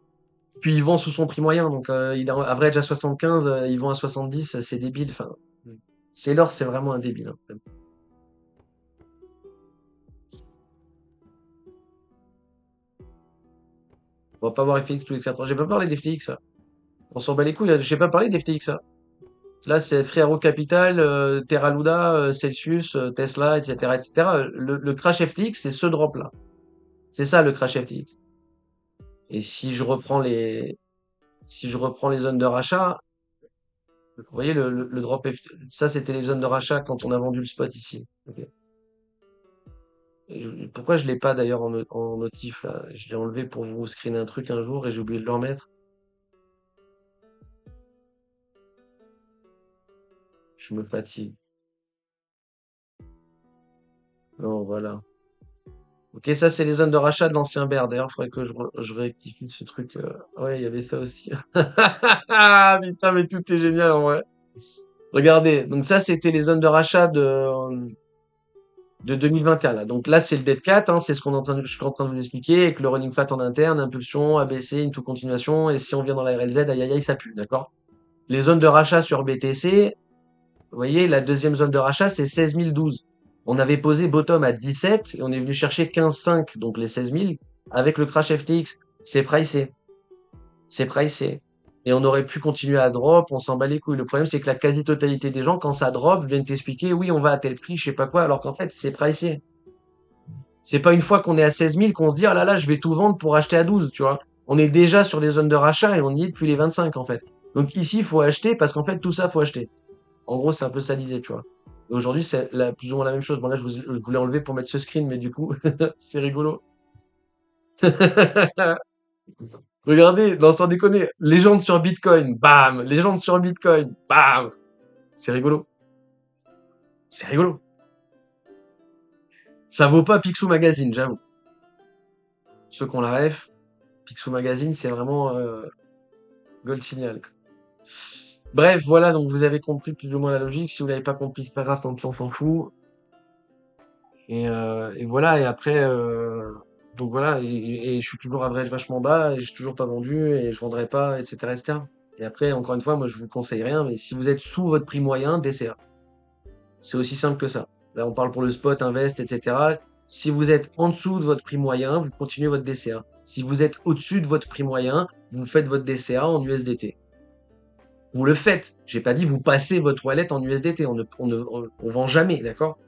Puis il vend sous son prix moyen, donc il est average à 75, il vend à 70, c'est débile. Enfin, Sailor, c'est vraiment un débile, hein. On va pas voir FTX tous les 4 ans. J'ai pas parlé d'FTX, ça. On s'en bat les couilles, j'ai pas parlé d'FTX, ça. Là, c'est Friaro Capital, Terra Luna, Celsius, Tesla, etc., etc. Le crash FTX, c'est ce drop-là. C'est ça le crash FTX. Et si je reprends les zones de rachat, vous voyez le drop FTX, ça c'était les zones de rachat quand on a vendu le spot ici. Ok. Pourquoi je l'ai pas d'ailleurs en notif là? Je l'ai enlevé pour vous screener un truc un jour et j'ai oublié de le remettre. Je me fatigue. Non, voilà. Ok, ça c'est les zones de rachat de l'ancien bear. D'ailleurs, il faudrait que je rectifie ce truc. Ouais, il y avait ça aussi. Ah putain, mais tout est génial en vrai. Regardez, donc ça c'était les zones de rachat de 2021 là. Donc là c'est le dead cat, hein, c'est ce je suis en train de vous expliquer, avec le running fat en interne, impulsion, ABC, une toute continuation, et si on vient dans la RLZ, aïe aïe aïe, ça pue, d'accord? Les zones de rachat sur BTC, vous voyez, la deuxième zone de rachat, c'est 16 012. On avait posé bottom à 17 et on est venu chercher 15,5, donc les 16 000, avec le crash FTX. C'est pricé. C'est pricé. Et on aurait pu continuer à drop, on s'en bat les couilles. Le problème, c'est que la quasi-totalité des gens, quand ça drop, viennent t'expliquer, oui, on va à tel prix, je sais pas quoi, alors qu'en fait, c'est pricé. C'est pas une fois qu'on est à 16 000 qu'on se dit, ah là là, je vais tout vendre pour acheter à 12, tu vois. On est déjà sur des zones de rachat et on y est depuis les 25, en fait. Donc ici, il faut acheter parce qu'en fait, tout ça, faut acheter. En gros, c'est un peu ça l'idée, tu vois. Et aujourd'hui, c'est plus ou moins la même chose. Bon, là, je voulais enlever pour mettre ce screen, mais du coup, c'est rigolo. Regardez, non, sans déconner, légende sur Bitcoin, bam! Légende sur Bitcoin, bam! C'est rigolo. C'est rigolo. Ça vaut pas Picsou Magazine, j'avoue. Ceux qui ont la ref, Picsou Magazine, c'est vraiment gold signal. Bref, voilà, donc vous avez compris plus ou moins la logique. Si vous l'avez pas compris, c'est pas grave, tant pis, on s'en fout. Et voilà, et après, donc voilà, et je suis toujours average vachement bas, et j'ai toujours pas vendu, et je vendrai pas, etc., etc. Et après, encore une fois, moi je vous conseille rien, mais si vous êtes sous votre prix moyen, DCA. C'est aussi simple que ça. Là, on parle pour le spot, invest, etc. Si vous êtes en dessous de votre prix moyen, vous continuez votre DCA. Si vous êtes au-dessus de votre prix moyen, vous faites votre DCA en USDT. Vous le faites. J'ai pas dit vous passez votre wallet en USDT. On vend jamais, d'accord?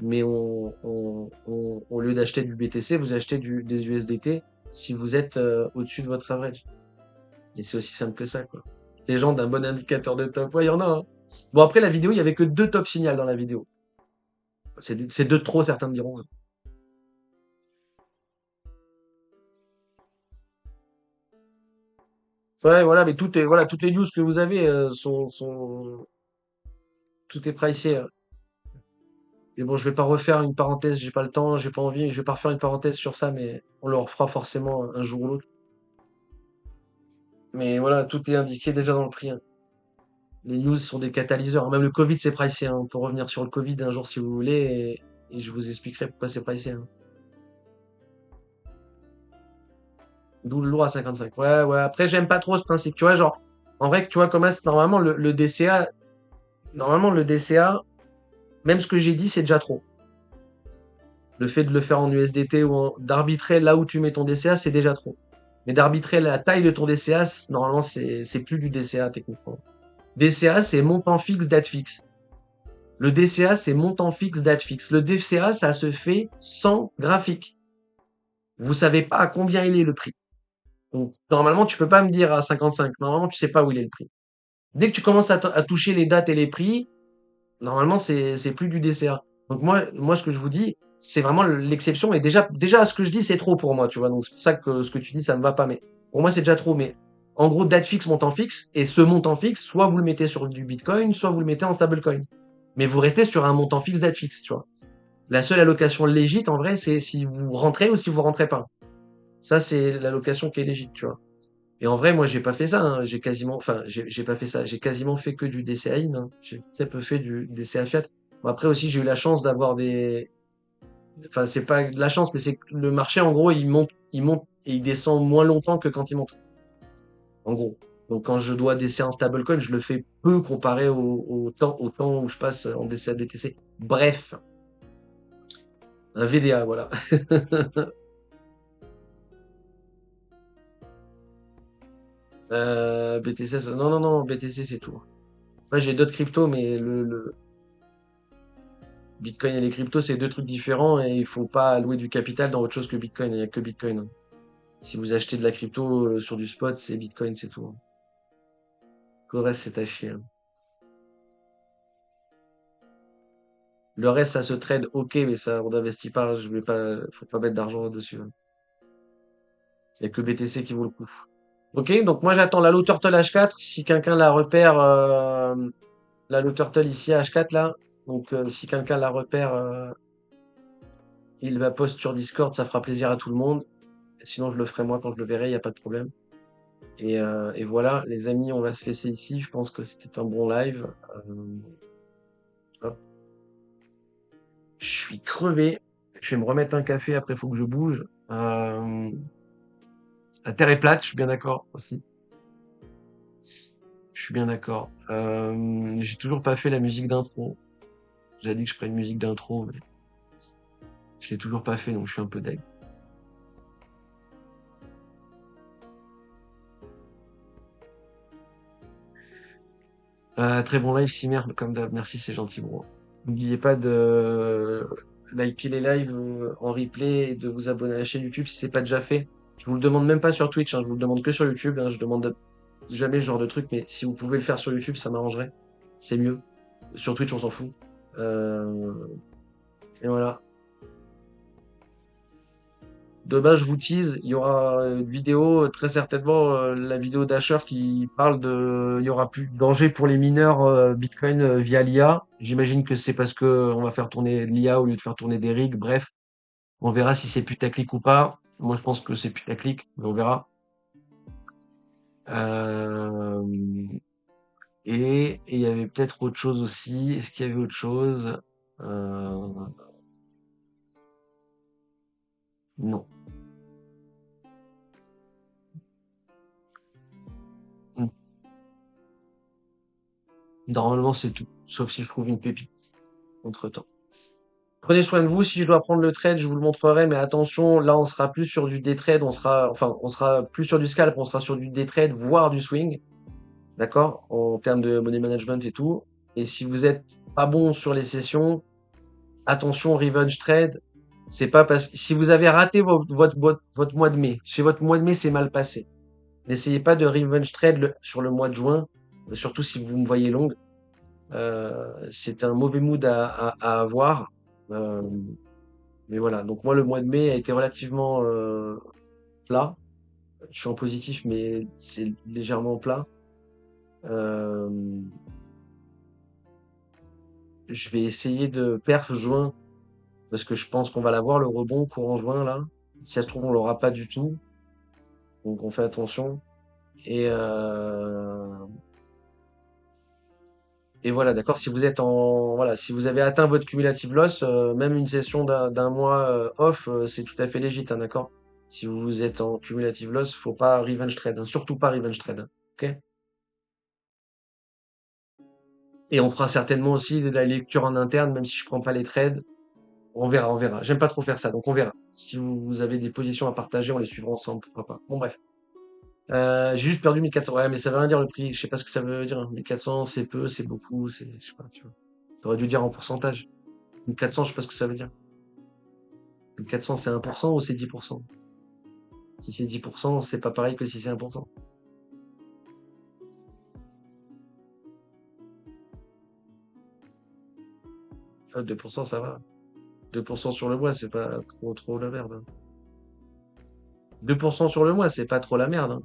Mais au lieu d'acheter du BTC, vous achetez des USDT si vous êtes au-dessus de votre average. Et c'est aussi simple que ça, quoi. Les gens d'un bon indicateur de top, ouais, il y en a, hein. Bon, après, la vidéo, il y avait que 2 top signal dans la vidéo. C'est 2 de trop, certains me diront. Ouais, voilà, mais voilà, toutes les news que vous avez tout est pricé, hein. Et bon, je vais pas refaire une parenthèse, j'ai pas le temps, j'ai pas envie, je vais pas refaire une parenthèse sur ça, mais on le refera forcément un jour ou l'autre. Mais voilà, tout est indiqué déjà dans le prix, hein. Les news sont des catalyseurs. Même le Covid, c'est pricé, hein. On peut revenir sur le Covid un jour si vous voulez, et je vous expliquerai pourquoi c'est pricé, hein. D'où le lourd à 55. Ouais, ouais. Après, j'aime pas trop ce principe. Tu vois, genre, en vrai, tu vois, comment normalement, le DCA, même ce que j'ai dit, c'est déjà trop. Le fait de le faire en USDT ou d'arbitrer là où tu mets ton DCA, c'est déjà trop. Mais d'arbitrer la taille de ton DCA, normalement, c'est plus du DCA techniquement. DCA, c'est montant fixe, date fixe. Le DCA, c'est montant fixe, date fixe. Le DCA, ça se fait sans graphique. Vous savez pas à combien il est le prix. Donc, normalement, tu peux pas me dire à 55. Normalement, tu sais pas où il est le prix. Dès que tu commences à toucher les dates et les prix, normalement, c'est plus du DCA. Donc moi, ce que je vous dis, c'est vraiment l'exception. Et déjà, ce que je dis, c'est trop pour moi, tu vois. Donc c'est pour ça que ce que tu dis, ça me va pas. Mais pour moi, c'est déjà trop. Mais en gros, date fixe, montant fixe. Et ce montant fixe, soit vous le mettez sur du Bitcoin, soit vous le mettez en stablecoin. Mais vous restez sur un montant fixe, date fixe, tu vois. La seule allocation légite, en vrai, c'est si vous rentrez ou si vous rentrez pas. Ça, c'est l'allocation qui est légite, tu vois. Et en vrai, moi, j'ai pas fait ça, hein. J'ai pas fait ça. J'ai quasiment fait que du DCA in, hein. J'ai très peu fait du DCA fiat. Bon, après aussi, j'ai eu la chance d'avoir enfin, c'est pas de la chance, mais c'est que le marché, en gros, il monte et il descend moins longtemps que quand il monte. En gros. Donc, quand je dois DCA en stablecoin, je le fais peu comparé au temps où je passe en DCA BTC. Bref. Un VDA, voilà. BTC, non, non, non, BTC, c'est tout. Enfin, j'ai d'autres cryptos, mais le Bitcoin et les cryptos, c'est 2 trucs différents et il faut pas allouer du capital dans autre chose que Bitcoin. Il n'y a que Bitcoin, hein. Si vous achetez de la crypto sur du spot, c'est Bitcoin, c'est tout, hein. Le reste, c'est à chier, hein. Le reste, ça se trade, ok, mais ça, on n'investit pas. Je vais pas, faut pas mettre d'argent dessus, hein. Il n'y a que BTC qui vaut le coup. Ok, donc moi j'attends la Low Turtle H4. Si quelqu'un la repère, la Low Turtle ici à H4 là. Donc si quelqu'un la repère, il va post sur Discord, ça fera plaisir à tout le monde. Sinon, je le ferai moi quand je le verrai, il n'y a pas de problème. Et voilà, les amis, on va se laisser ici. Je pense que c'était un bon live. Hop. Je suis crevé. Je vais me remettre un café, après il faut que je bouge. La Terre est plate, je suis bien d'accord aussi. Je suis bien d'accord. J'ai toujours pas fait la musique d'intro. J'ai dit que je ferais une musique d'intro, mais je l'ai toujours pas fait, donc je suis un peu deg. Très bon live, Simer, comme d'hab. Merci, c'est gentil, bro. N'oubliez pas de liker les lives en replay et de vous abonner à la chaîne YouTube si c'est pas déjà fait. Je vous le demande même pas sur Twitch, hein, je vous le demande que sur YouTube, hein, je demande jamais ce genre de truc, mais si vous pouvez le faire sur YouTube, ça m'arrangerait. C'est mieux. Sur Twitch, on s'en fout. Et voilà. demain, je vous tease, il y aura une vidéo, très certainement, la vidéo d'Asher qui parle il y aura plus de danger pour les mineurs Bitcoin via l'IA. J'imagine que c'est parce que on va faire tourner l'IA au lieu de faire tourner des rigs. Bref, on verra si c'est putaclic ou pas. Moi, je pense que c'est putaclic, mais on verra. Euh, et il y avait peut-être autre chose aussi. Est-ce qu'il y avait autre chose? Euh, non. Hmm. Normalement, c'est tout. Sauf si je trouve une pépite entre-temps. Prenez soin de vous. Si je dois prendre le trade, je vous le montrerai. Mais attention, là, on sera plus sur du day trade. On sera plus sur du scalp. On sera sur du day trade, voire du swing. D'accord? En termes de money management et tout. Et si vous êtes pas bon sur les sessions, attention, revenge trade. C'est pas parce que si vous avez raté votre mois de mai, si votre mois de mai s'est mal passé, n'essayez pas de revenge trade sur le mois de juin, surtout si vous me voyez long. C'est un mauvais mood à avoir. Euh, mais voilà. Donc moi, le mois de mai a été relativement plat. Je suis en positif, mais c'est légèrement plat. Euh, je vais essayer de perf juin parce que je pense qu'on va l'avoir le rebond courant juin là. Si ça se trouve, on l'aura pas du tout. Donc on fait attention. Et, euh, et voilà, d'accord. Si vous êtes voilà, si vous avez atteint votre cumulative loss, même une session d'un mois off, c'est tout à fait légit, hein, d'accord. Si vous êtes en cumulative loss, faut pas revenge trade, hein, surtout pas revenge trade, hein, ok. Et on fera certainement aussi de la lecture en interne, même si je prends pas les trades. On verra, on verra. J'aime pas trop faire ça, donc on verra. Si vous avez des positions à partager, on les suivra ensemble, pourquoi pas. Bon bref. J'ai juste perdu 1400. Ouais, mais ça veut rien dire le prix. Je sais pas ce que ça veut dire, hein. 1400, c'est peu, c'est beaucoup, je sais pas, tu vois. T'aurais dû dire en pourcentage. 1400, je sais pas ce que ça veut dire. 1400, c'est 1% ou c'est 10%? Si c'est 10%, c'est pas pareil que si c'est 1%. 2%, ça va. 2% sur le mois, c'est pas trop la merde, hein. 2% sur le mois, c'est pas trop la merde, hein.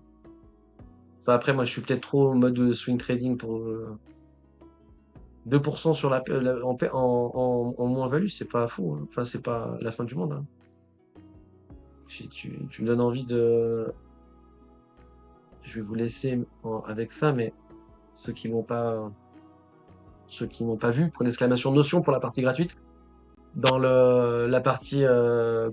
Enfin, après, moi, je suis peut-être trop en mode swing trading pour 2% sur en moins-value, c'est pas fou, hein. Enfin, c'est pas la fin du monde, hein. Si tu me donnes envie de. Je vais vous laisser avec ça, mais ceux qui n'ont pas, ceux qui n'ont pas vu, point d'exclamation Notion pour la partie gratuite. Dans la partie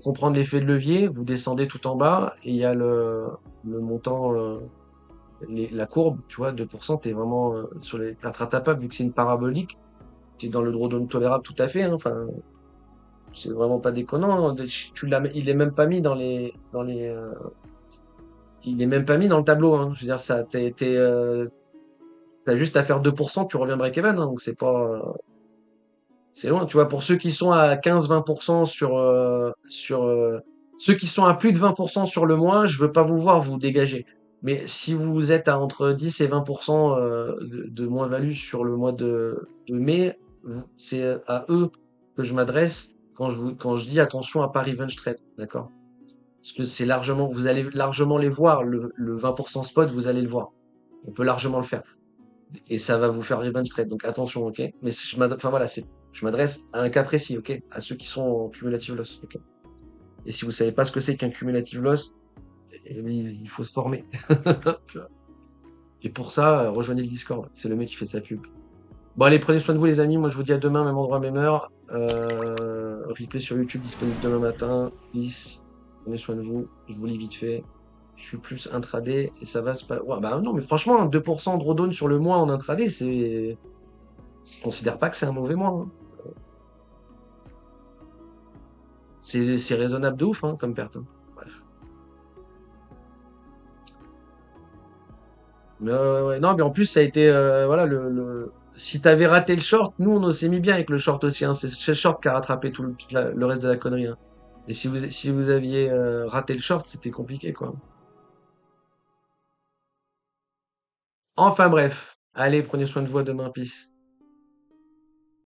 comprendre l'effet de levier, vous descendez tout en bas et il y a le montant, la courbe, tu vois, 2%, t'es vraiment sur les plates ratapables, vu que c'est une parabolique, t'es dans le drawdown tolérable tout à fait, hein. Enfin, c'est vraiment pas déconnant, hein. Il est même pas mis il est même pas mis dans le tableau, hein. Je veux dire, t'as juste à faire 2%, tu reviens break-even, hein. Donc c'est loin, tu vois, pour ceux qui sont à 15-20% ceux qui sont à plus de 20% sur le mois, je veux pas vous voir vous dégager. Mais si vous êtes à entre 10 et 20% de moins-value sur le mois de mai, c'est à eux que je m'adresse quand je dis attention à pas revenge trade, d'accord? Parce que vous allez largement les voir, le 20% spot, vous allez le voir. On peut largement le faire et ça va vous faire revenge trade. Donc attention, ok? Mais enfin voilà, je m'adresse à un cas précis, ok? À ceux qui sont en cumulative loss, ok? Et si vous savez pas ce que c'est qu'un cumulative loss, il faut se former. Tu vois. Et pour ça, rejoignez le Discord. C'est le mec qui fait sa pub. Bon allez, prenez soin de vous les amis. Moi je vous dis à demain, même endroit, même heure. Replay sur YouTube disponible demain matin. Peace. Prenez soin de vous. Je vous lis vite fait. Je suis plus intraday et ça va se pas. Ouais, bah non, mais franchement, 2% de drawdown sur le mois en intraday, je considère pas que c'est un mauvais mois, hein. C'est raisonnable de ouf, hein, comme perte, hein. Bref. Mais ouais. Non, mais en plus, ça a été, voilà, si t'avais raté le short, nous, on s'est mis bien avec le short aussi, hein. C'est le short qui a rattrapé le reste de la connerie, hein. Et si vous aviez raté le short, c'était compliqué, quoi. Enfin bref. Allez, prenez soin de vous à demain, peace.